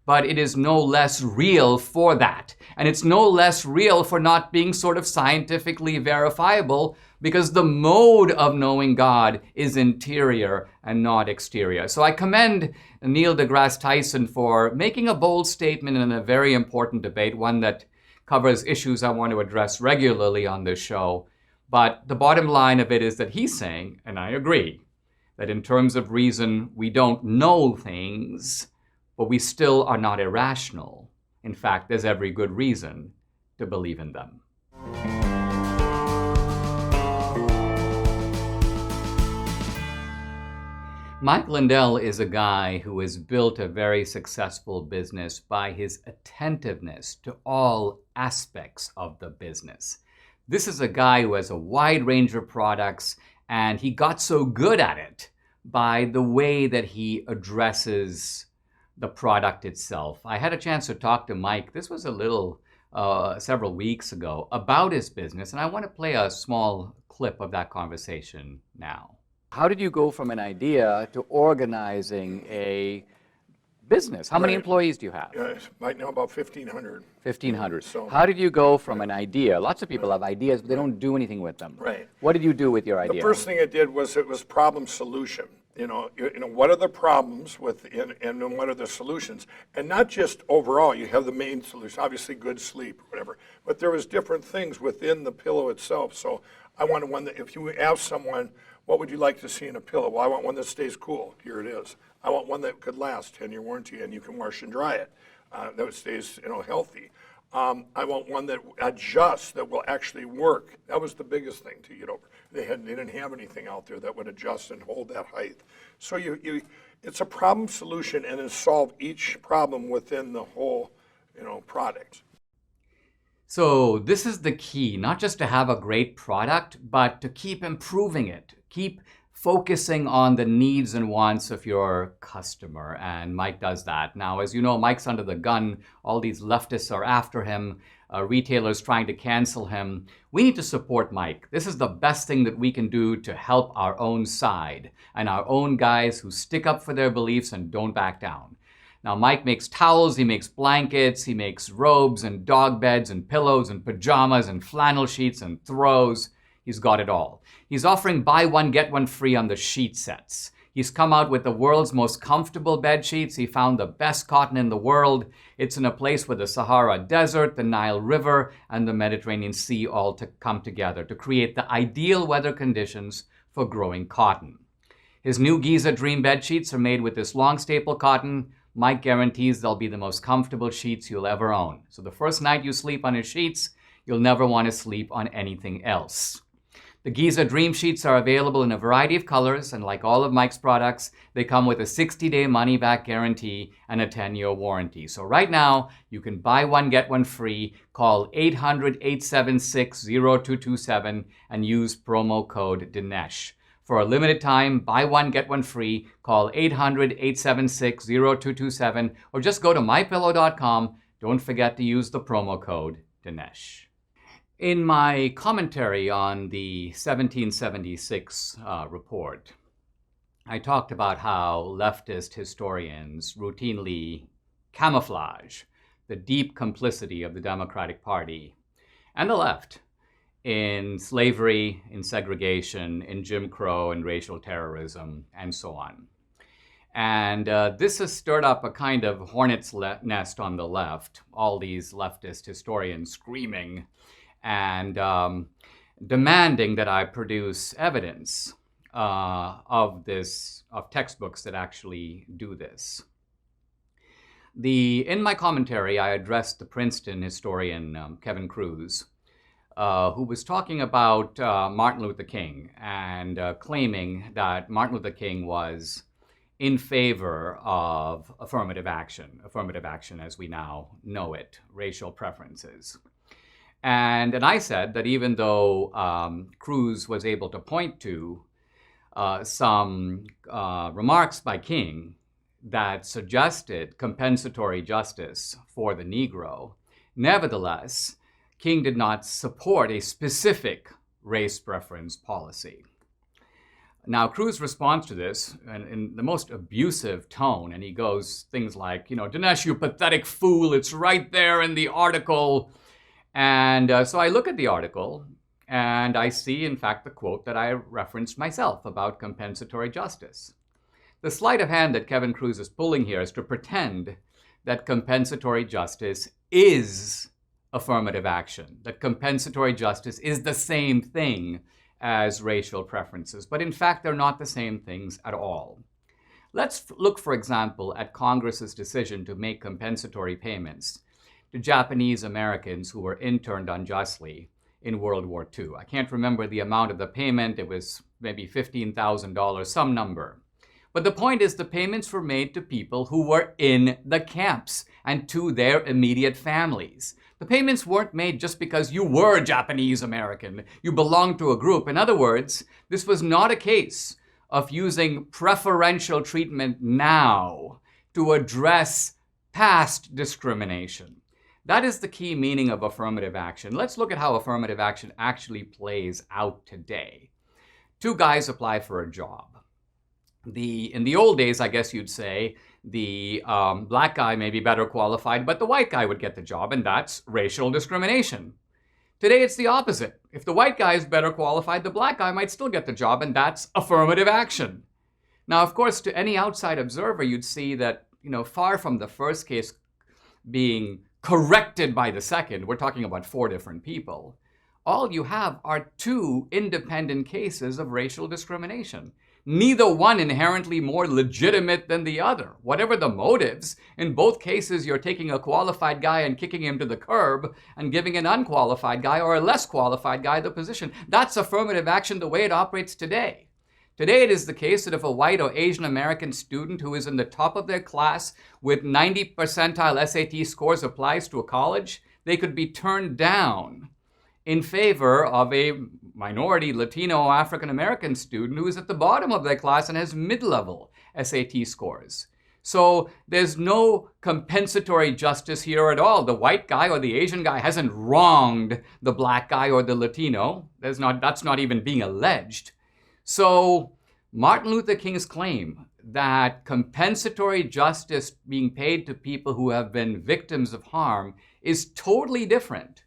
but it is no less real for that. And it's no less real for not being sort of scientifically verifiable, because the mode of knowing God is interior and not exterior. So I commend Neil deGrasse Tyson for making a bold statement in a very important debate, one that covers issues I want to address regularly on this show. But the bottom line of it is that he's saying, and I agree, that in terms of reason, we don't know things, but we still are not irrational. In fact, there's every good reason to believe in them. Mike Lindell is a guy who has built a very successful business by his attentiveness to all aspects of the business. This is a guy who has a wide range of products, and he got so good at it by the way that he addresses the product itself. I had a chance to talk to Mike. This was several weeks ago, about his business, and I want to play a small clip of that conversation now. How did you go from an idea to organizing a business? How many employees do you have? Right now about 1,500. 1,500. So, how did you go from an idea? Lots of people have ideas, but they don't do anything with them. Right. What did you do with your idea? The first thing I did was problem solution. You know, what are the problems and what are the solutions? And not just overall, you have the main solution, obviously good sleep or whatever, but there was different things within the pillow itself. So I wanted one that if you ask someone, what would you like to see in a pillow? Well, I want one that stays cool. Here it is. I want one that could last 10-year warranty and you can wash and dry it. That stays, healthy. I want one that adjusts, that will actually work. That was the biggest thing to get over. They didn't have anything out there that would adjust and hold that height. So it's a problem solution, and it solve each problem within the whole, product. So this is the key, not just to have a great product, but to keep improving it, keep focusing on the needs and wants of your customer, and Mike does that. Now, as you know, Mike's under the gun. All these leftists are after him, retailers trying to cancel him. We need to support Mike. This is the best thing that we can do to help our own side and our own guys who stick up for their beliefs and don't back down. Now, Mike makes towels, he makes blankets, he makes robes and dog beds and pillows and pajamas and flannel sheets and throws. He's got it all. He's offering buy one, get one free on the sheet sets. He's come out with the world's most comfortable bed sheets. He found the best cotton in the world. It's in a place where the Sahara Desert, the Nile River, and the Mediterranean Sea all come together to create the ideal weather conditions for growing cotton. His new Giza Dream bed sheets are made with this long staple cotton. Mike guarantees they'll be the most comfortable sheets you'll ever own. So the first night you sleep on his sheets, you'll never want to sleep on anything else. The Giza Dream Sheets are available in a variety of colors, and like all of Mike's products, they come with a 60-day money-back guarantee and a 10-year warranty. So right now, you can buy one, get one free. Call 800-876-0227 and use promo code Dinesh. For a limited time, buy one, get one free. Call 800-876-0227 or just go to mypillow.com. Don't forget to use the promo code Dinesh. In my commentary on the 1776 report, I talked about how leftist historians routinely camouflage the deep complicity of the Democratic Party and the left in slavery, in segregation, in Jim Crow and racial terrorism, and so on. And this has stirred up a kind of hornet's nest on the left, all these leftist historians screaming and demanding that I produce evidence of textbooks that actually do this. In my commentary, I addressed the Princeton historian Kevin Cruz, who was talking about Martin Luther King and claiming that Martin Luther King was in favor of affirmative action as we now know it, racial preferences. And I said that even though Cruz was able to point to some remarks by King that suggested compensatory justice for the Negro, nevertheless, King did not support a specific race preference policy. Now, Cruz responds to this in the most abusive tone, and he goes things like, Dinesh, you pathetic fool, it's right there in the article. And so I look at the article, and I see, in fact, the quote that I referenced myself about compensatory justice. The sleight of hand that Kevin Cruz is pulling here is to pretend that compensatory justice is affirmative action, that compensatory justice is the same thing as racial preferences. But in fact, they're not the same things at all. Let's look, for example, at Congress's decision to make compensatory payments to Japanese Americans who were interned unjustly in World War II. I can't remember the amount of the payment. It was maybe $15,000, some number. But the point is the payments were made to people who were in the camps and to their immediate families. The payments weren't made just because you were Japanese American. You belonged to a group. In other words, this was not a case of using preferential treatment now to address past discrimination. That is the key meaning of affirmative action. Let's look at how affirmative action actually plays out today. Two guys apply for a job. In the old days, I guess you'd say, the black guy may be better qualified, but the white guy would get the job, and that's racial discrimination. Today, it's the opposite. If the white guy is better qualified, the black guy might still get the job, and that's affirmative action. Now, of course, to any outside observer, you'd see that, far from the first case being corrected by the second, we're talking about 4 different people, all you have are 2 independent cases of racial discrimination. Neither one inherently more legitimate than the other. Whatever the motives, in both cases you're taking a qualified guy and kicking him to the curb and giving an unqualified guy or a less qualified guy the position. That's affirmative action the way it operates today. Today it is the case that if a white or Asian American student who is in the top of their class with 90 percentile SAT scores applies to a college, they could be turned down in favor of a minority Latino African American student who is at the bottom of their class and has mid-level SAT scores. So there's no compensatory justice here at all. The white guy or the Asian guy hasn't wronged the black guy or the Latino. That's not even being alleged. So Martin Luther King's claim that compensatory justice being paid to people who have been victims of harm is totally different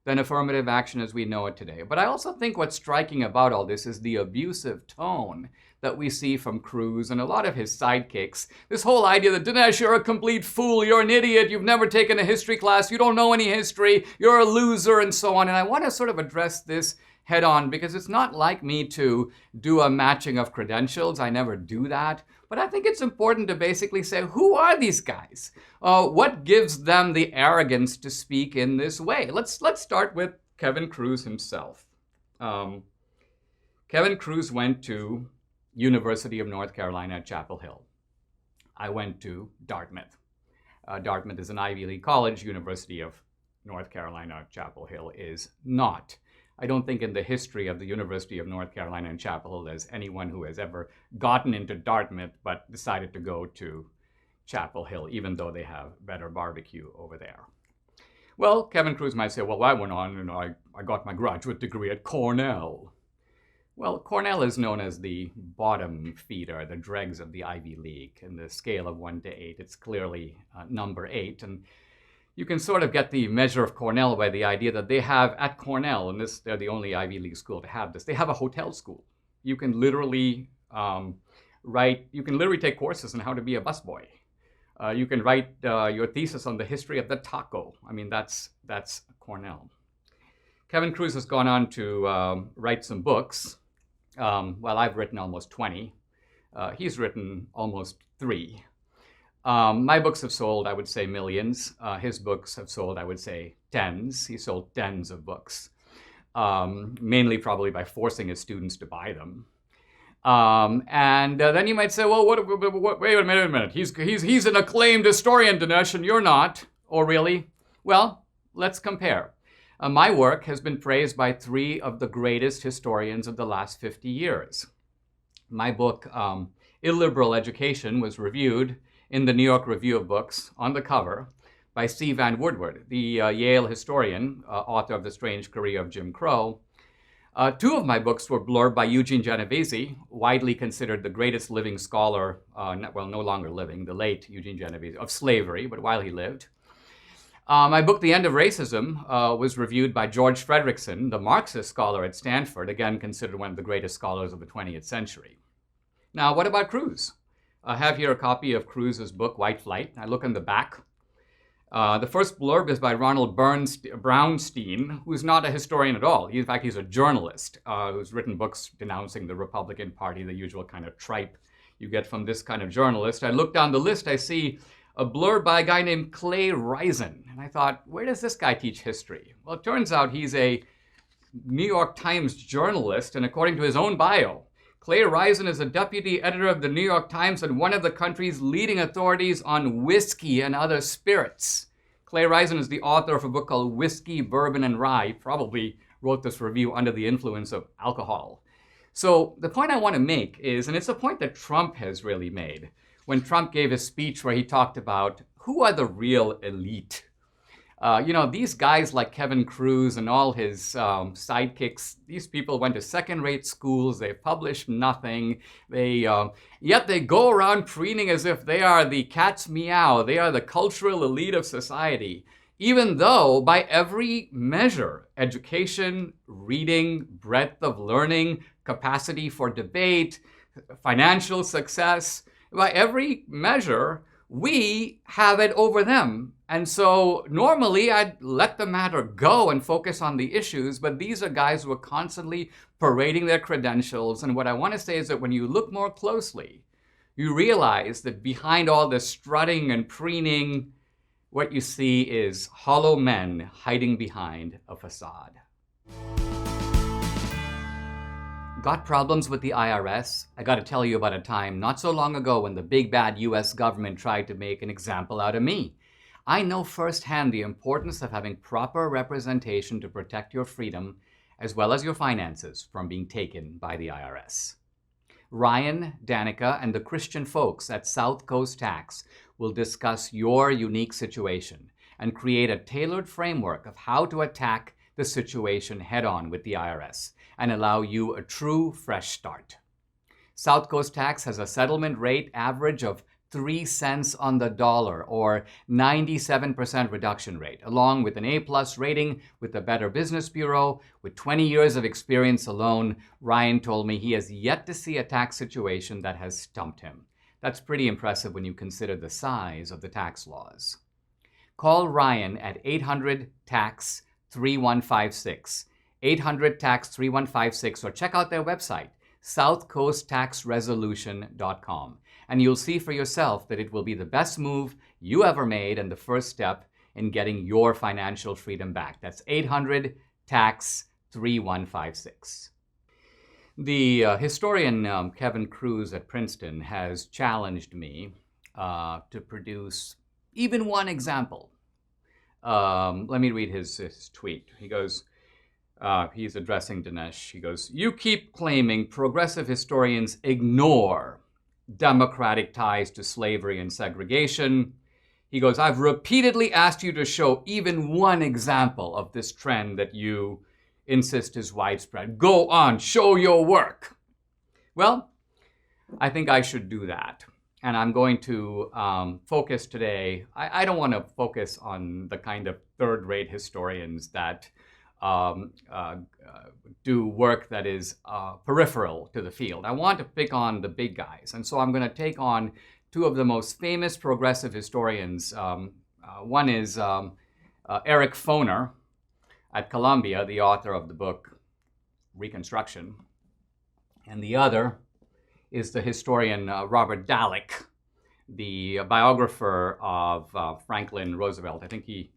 than affirmative action as we know it today. But I also think what's striking about all this is the abusive tone that we see from Cruz and a lot of his sidekicks. This whole idea that, Dinesh, you're a complete fool, you're an idiot, you've never taken a history class, you don't know any history, you're a loser, and so on. And I want to sort of address this head on because it's not like me to do a matching of credentials. I never do that. But I think it's important to basically say, who are these guys? What gives them the arrogance to speak in this way? Let's start with Kevin Cruz himself. Kevin Cruz went to University of North Carolina at Chapel Hill. I went to Dartmouth. Dartmouth is an Ivy League college. University of North Carolina at Chapel Hill is not. I don't think in the history of the University of North Carolina in Chapel Hill there's anyone who has ever gotten into Dartmouth but decided to go to Chapel Hill, even though they have better barbecue over there. Well, Kevin Cruz might say, well, I went on and I got my graduate degree at Cornell. Well, Cornell is known as the bottom feeder, the dregs of the Ivy League. In the scale of 1 to 8, it's clearly number 8. And you can sort of get the measure of Cornell by the idea that they have at Cornell, and they're the only Ivy League school to have this, they have a hotel school. You can literally take courses on how to be a busboy. You can write your thesis on the history of the taco. I mean, that's Cornell. Kevin Cruz has gone on to write some books. Well, I've written almost 20. He's written almost 3. My books have sold, I would say, millions. His books have sold, I would say, tens. He sold tens of books, mainly probably by forcing his students to buy them. And then you might say, well, wait a minute. He's an acclaimed historian, Dinesh, and you're not. Oh, really? Well, let's compare. My work has been praised by 3 of the greatest historians of the last 50 years. My book, Illiberal Education, was reviewed in the New York Review of Books on the cover by C. Van Woodward, the Yale historian, author of The Strange Career of Jim Crow. 2 of my books were blurbed by Eugene Genovese, widely considered the greatest living scholar, no longer living, the late Eugene Genovese, of slavery, but while he lived. My book, The End of Racism, was reviewed by George Fredrickson, the Marxist scholar at Stanford, again considered one of the greatest scholars of the 20th century. Now, what about Cruz? I have here a copy of Cruz's book, White Flight. I look in the back. The first blurb is by Ronald Brownstein, who's not a historian at all. In fact, he's a journalist who's written books denouncing the Republican Party, the usual kind of tripe you get from this kind of journalist. I look down the list, I see a blurb by a guy named Clay Risen. And I thought, where does this guy teach history? Well, it turns out he's a New York Times journalist, and according to his own bio, Clay Risen is a deputy editor of the New York Times and one of the country's leading authorities on whiskey and other spirits. Clay Risen is the author of a book called Whiskey, Bourbon, and Rye. He probably wrote this review under the influence of alcohol. So the point I want to make is, and it's a point that Trump has really made, when Trump gave his speech where he talked about who are the real elite. These guys like Kevin Cruz and all his sidekicks, these people went to second-rate schools, they published nothing, yet they go around preening as if they are the cat's meow, they are the cultural elite of society, even though by every measure, education, reading, breadth of learning, capacity for debate, financial success, by every measure, we have it over them. And so normally I'd let the matter go and focus on the issues, but these are guys who are constantly parading their credentials. And what I want to say is that when you look more closely, you realize that behind all this strutting and preening, what you see is hollow men hiding behind a facade. Got problems with the IRS? I got to tell you about a time not so long ago when the big bad US government tried to make an example out of me. I know firsthand the importance of having proper representation to protect your freedom as well as your finances from being taken by the IRS. Ryan, Danica, and the Christian folks at South Coast Tax will discuss your unique situation and create a tailored framework of how to attack the situation head-on with the IRS and allow you a true fresh start. South Coast Tax has a settlement rate average of 3 cents on the dollar, or 97% reduction rate, along with an A+ rating with the Better Business Bureau. With 20 years of experience alone, Ryan told me he has yet to see a tax situation that has stumped him. That's pretty impressive when you consider the size of the tax laws. Call Ryan at 800-TAX-3156, 800-TAX-3156, or check out their website, southcoasttaxresolution.com. And you'll see for yourself that it will be the best move you ever made and the first step in getting your financial freedom back. That's 800-TAX-3156. The historian Kevin Cruz at Princeton has challenged me to produce even one example. Let me read his tweet. He goes, He's addressing Dinesh. He goes, "You keep claiming progressive historians ignore democratic ties to slavery and segregation." He goes, "I've repeatedly asked you to show even one example of this trend that you insist is widespread. Go on, show your work." Well, I think I should do that. And I'm going to focus today. I don't want to focus on the kind of third-rate historians that do work that is peripheral to the field. I want to pick on the big guys. And so I'm going to take on two of the most famous progressive historians. One is Eric Foner at Columbia, the author of the book Reconstruction. And the other is the historian Robert Dallek, the biographer of Franklin Roosevelt. I think he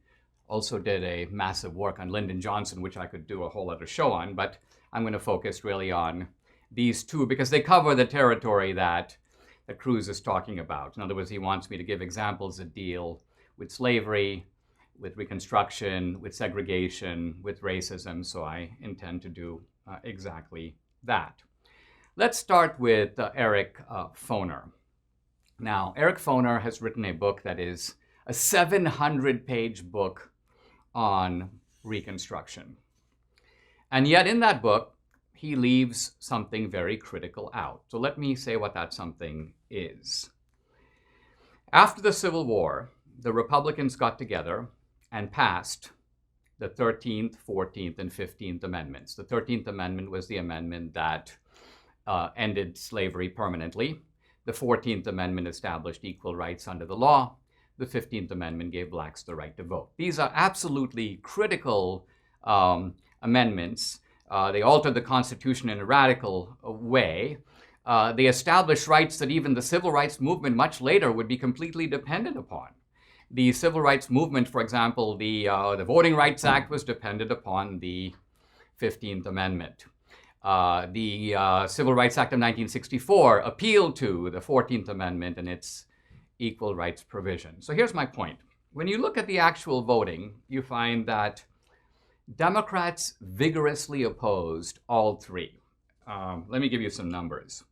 also did a massive work on Lyndon Johnson, which I could do a whole other show on, but I'm going to focus really on these two because they cover the territory that Cruz is talking about. In other words, he wants me to give examples that deal with slavery, with Reconstruction, with segregation, with racism, so I intend to do exactly that. Let's start with Eric Foner. Now, Eric Foner has written a book that is a 700-page book on Reconstruction. And yet in that book, he leaves something very critical out. So let me say what that something is. After the Civil War, the Republicans got together and passed the 13th, 14th, and 15th Amendments. The 13th Amendment was the amendment that ended slavery permanently. The 14th Amendment established equal rights under the law. The 15th Amendment gave blacks the right to vote. These are absolutely critical amendments. They altered the Constitution in a radical way. They established rights that even the civil rights movement much later would be completely dependent upon. The civil rights movement, for example, the Voting Rights Act was dependent upon the 15th Amendment. The Civil Rights Act of 1964 appealed to the 14th Amendment and its equal rights provision. So here's my point. When you look at the actual voting, you find that Democrats vigorously opposed all three. Let me give you some numbers.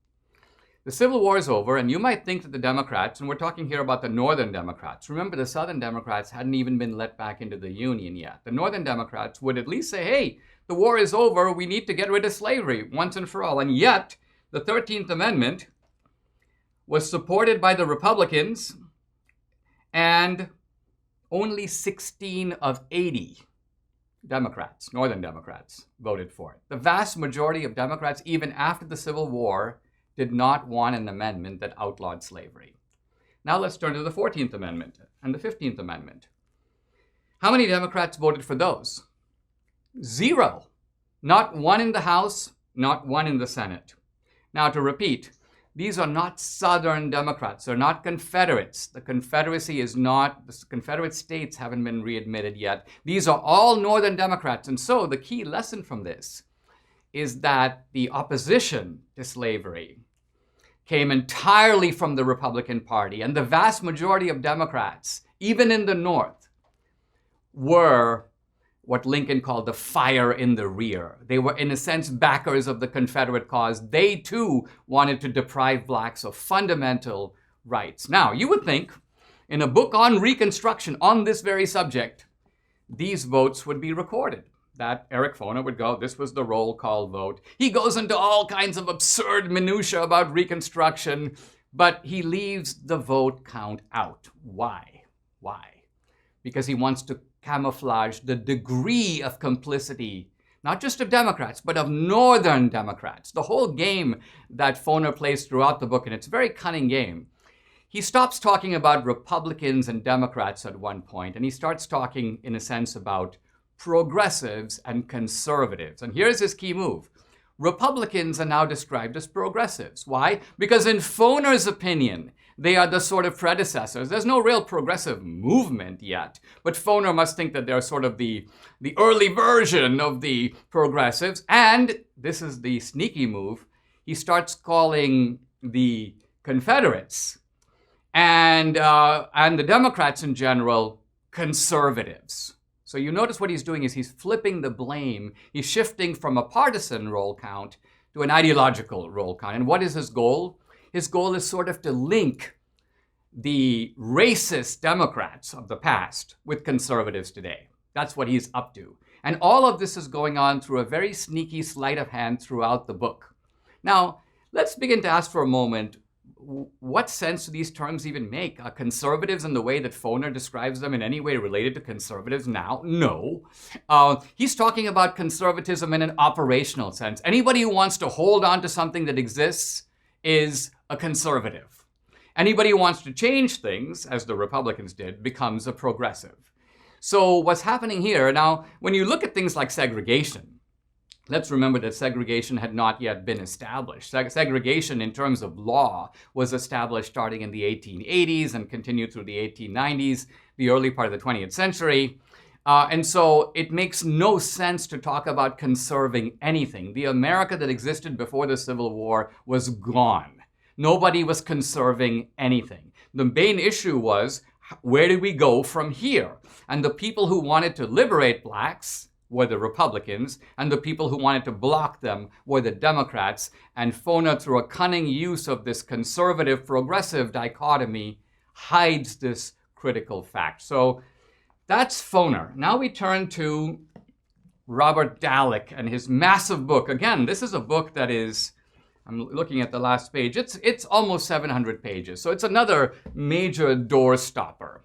The Civil War is over, and you might think that the Democrats, and we're talking here about the Northern Democrats. Remember, the Southern Democrats hadn't even been let back into the Union yet. The Northern Democrats would at least say, hey, the war is over, we need to get rid of slavery once and for all. And yet, the 13th Amendment was supported by the Republicans, and only 16 of 80 Democrats, Northern Democrats, voted for it. The vast majority of Democrats, even after the Civil War, did not want an amendment that outlawed slavery. Now let's turn to the 14th Amendment and the 15th Amendment. How many Democrats voted for those? 0. Not one in the House, not one in the Senate. Now to repeat, these are not Southern Democrats. They're not Confederates. The Confederacy is not, the Confederate states haven't been readmitted yet. These are all Northern Democrats. And so the key lesson from this is that the opposition to slavery came entirely from the Republican Party. And the vast majority of Democrats, even in the North, were what Lincoln called the fire in the rear. They were, in a sense, backers of the Confederate cause. They, too, wanted to deprive blacks of fundamental rights. Now, you would think, in a book on Reconstruction, on this very subject, these votes would be recorded. That Eric Foner would go, this was the roll call vote. He goes into all kinds of absurd minutiae about Reconstruction, but he leaves the vote count out. Why? Why? Because he wants to camouflage the degree of complicity, not just of Democrats, but of Northern Democrats. The whole game that Foner plays throughout the book, and it's a very cunning game. He stops talking about Republicans and Democrats at one point, and he starts talking, in a sense, about progressives and conservatives. And here's his key move. Republicans are now described as progressives. Why? Because in Foner's opinion, they are the sort of predecessors. There's no real progressive movement yet, but Foner must think that they're sort of the early version of the progressives. And this is the sneaky move. He starts calling the Confederates and the Democrats in general conservatives. So you notice what he's doing is he's flipping the blame. He's shifting from a partisan roll count to an ideological roll count. And what is his goal? His goal is sort of to link the racist Democrats of the past with conservatives today. That's what he's up to. And all of this is going on through a very sneaky sleight of hand throughout the book. Now, let's begin to ask for a moment, what sense do these terms even make? Are conservatives in the way that Foner describes them in any way related to conservatives now? No. He's talking about conservatism in an operational sense. Anybody who wants to hold on to something that exists is a conservative. Anybody who wants to change things, as the Republicans did, becomes a progressive. So what's happening here, now, when you look at things like segregation, let's remember that segregation had not yet been established. Segregation in terms of law was established starting in the 1880s and continued through the 1890s, the early part of the 20th century. And so it makes no sense to talk about conserving anything. The America that existed before the Civil War was gone. Nobody was conserving anything. The main issue was, where do we go from here? And the people who wanted to liberate blacks were the Republicans, and the people who wanted to block them were the Democrats. And Foner, through a cunning use of this conservative-progressive dichotomy, hides this critical fact. So that's Foner. Now we turn to Robert Dallek and his massive book. Again, this is a book that is, I'm looking at the last page, it's almost 700 pages. So it's another major door stopper.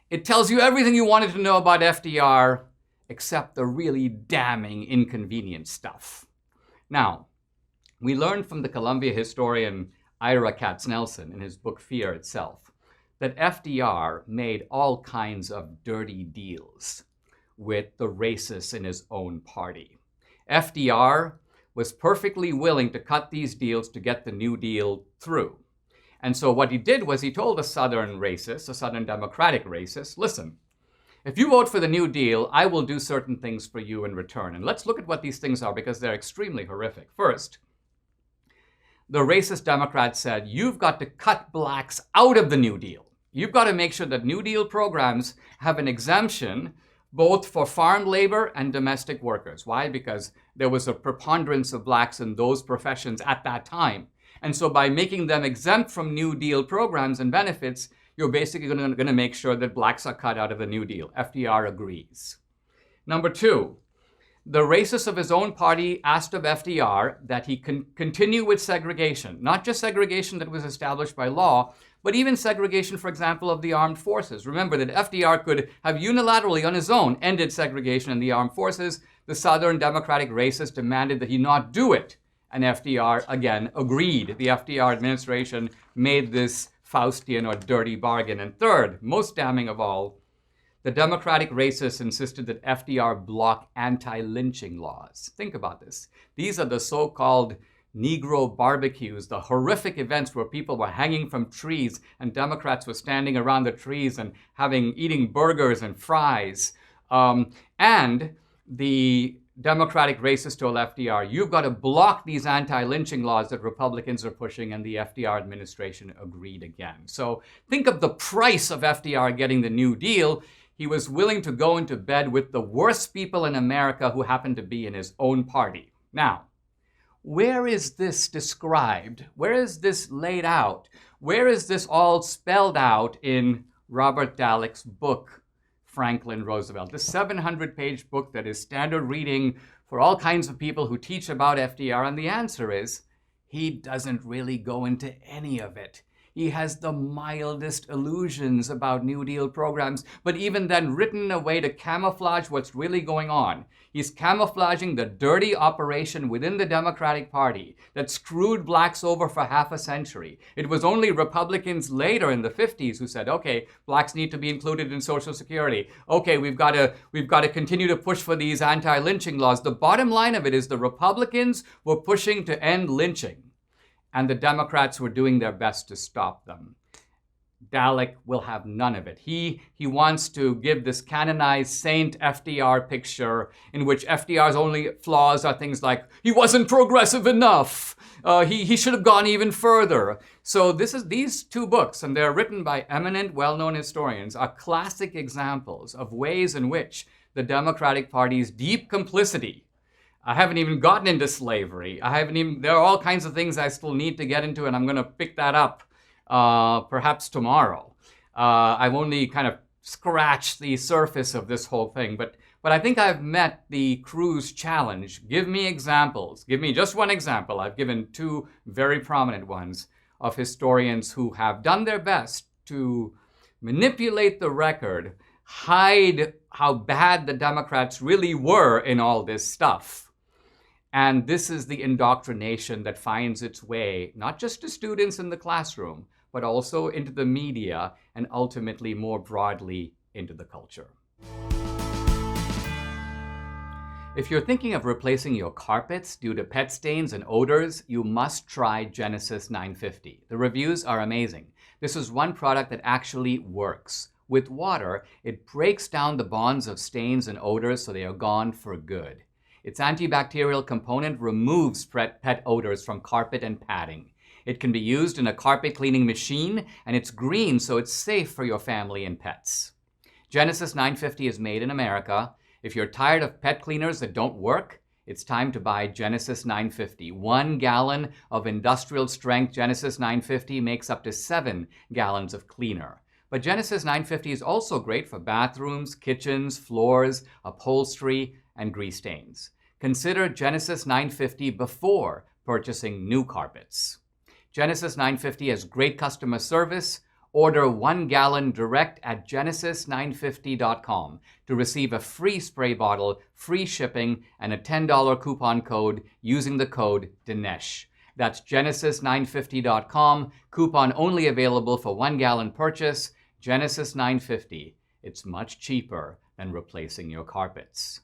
It tells you everything you wanted to know about FDR, except the really damning inconvenient stuff. Now, we learned from the Columbia historian Ira Katznelson in his book Fear Itself that FDR made all kinds of dirty deals with the racists in his own party. FDR was perfectly willing to cut these deals to get the New Deal through. And so what he did was he told a Southern racist, a Southern Democratic racist, listen, if you vote for the New Deal, I will do certain things for you in return. And let's look at what these things are because they're extremely horrific. First, the racist Democrats said, you've got to cut blacks out of the New Deal. You've got to make sure that New Deal programs have an exemption both for farm labor and domestic workers. Why? Because there was a preponderance of blacks in those professions at that time. And so by making them exempt from New Deal programs and benefits, you're basically going to make sure that blacks are cut out of the New Deal. FDR agrees. Number two, the racists of his own party asked of FDR that he continue with segregation, not just segregation that was established by law, but even segregation, for example, of the armed forces. Remember that FDR could have unilaterally on his own ended segregation in the armed forces. The Southern Democratic racists demanded that he not do it. And FDR, again, agreed. The FDR administration made this Faustian or dirty bargain. And third, most damning of all, the Democratic racists insisted that FDR block anti-lynching laws. Think about this. These are the so-called Negro barbecues, the horrific events where people were hanging from trees and Democrats were standing around the trees and eating burgers and fries. And the Democratic racists told FDR, you've got to block these anti-lynching laws that Republicans are pushing, and the FDR administration agreed again. So think of the price of FDR getting the New Deal. He was willing to go into bed with the worst people in America who happened to be in his own party. Now, where is this described? Where is this laid out? Where is this all spelled out in Robert Dallek's book, Franklin Roosevelt, this 700-page book that is standard reading for all kinds of people who teach about FDR? And the answer is, he doesn't really go into any of it. He has the mildest illusions about New Deal programs, but even then written in a way to camouflage what's really going on. He's camouflaging the dirty operation within the Democratic Party that screwed blacks over for half a century. It was only Republicans later in the 50s who said, okay, blacks need to be included in Social Security. Okay, we've got to continue to push for these anti-lynching laws. The bottom line of it is the Republicans were pushing to end lynching, and the Democrats were doing their best to stop them. Dalek will have none of it. He wants to give this canonized Saint FDR picture in which FDR's only flaws are things like, he wasn't progressive enough. He should have gone even further. So these two books, and they're written by eminent, well-known historians, are classic examples of ways in which the Democratic Party's deep complicity. I haven't even gotten into slavery. There are all kinds of things I still need to get into, and I'm going to pick that up perhaps tomorrow. I've only kind of scratched the surface of this whole thing, but I think I've met the Cruz challenge. Give me examples. Give me just one example. I've given two very prominent ones of historians who have done their best to manipulate the record, hide how bad the Democrats really were in all this stuff. And this is the indoctrination that finds its way not just to students in the classroom, but also into the media and ultimately more broadly into the culture. If you're thinking of replacing your carpets due to pet stains and odors, you must try Genesis 950. The reviews are amazing. This is one product that actually works. With water, it breaks down the bonds of stains and odors so they are gone for good. Its antibacterial component removes pet odors from carpet and padding. It can be used in a carpet cleaning machine, and it's green so it's safe for your family and pets. Genesis 950 is made in America. If you're tired of pet cleaners that don't work, it's time to buy Genesis 950. 1 gallon of industrial strength Genesis 950 makes up to 7 gallons of cleaner. But Genesis 950 is also great for bathrooms, kitchens, floors, upholstery, and grease stains. Consider Genesis 950 before purchasing new carpets. Genesis 950 has great customer service. Order 1 gallon direct at genesis950.com to receive a free spray bottle, free shipping, and a $10 coupon code using the code Dinesh. That's genesis950.com. Coupon only available for 1 gallon purchase. Genesis 950. It's much cheaper than replacing your carpets.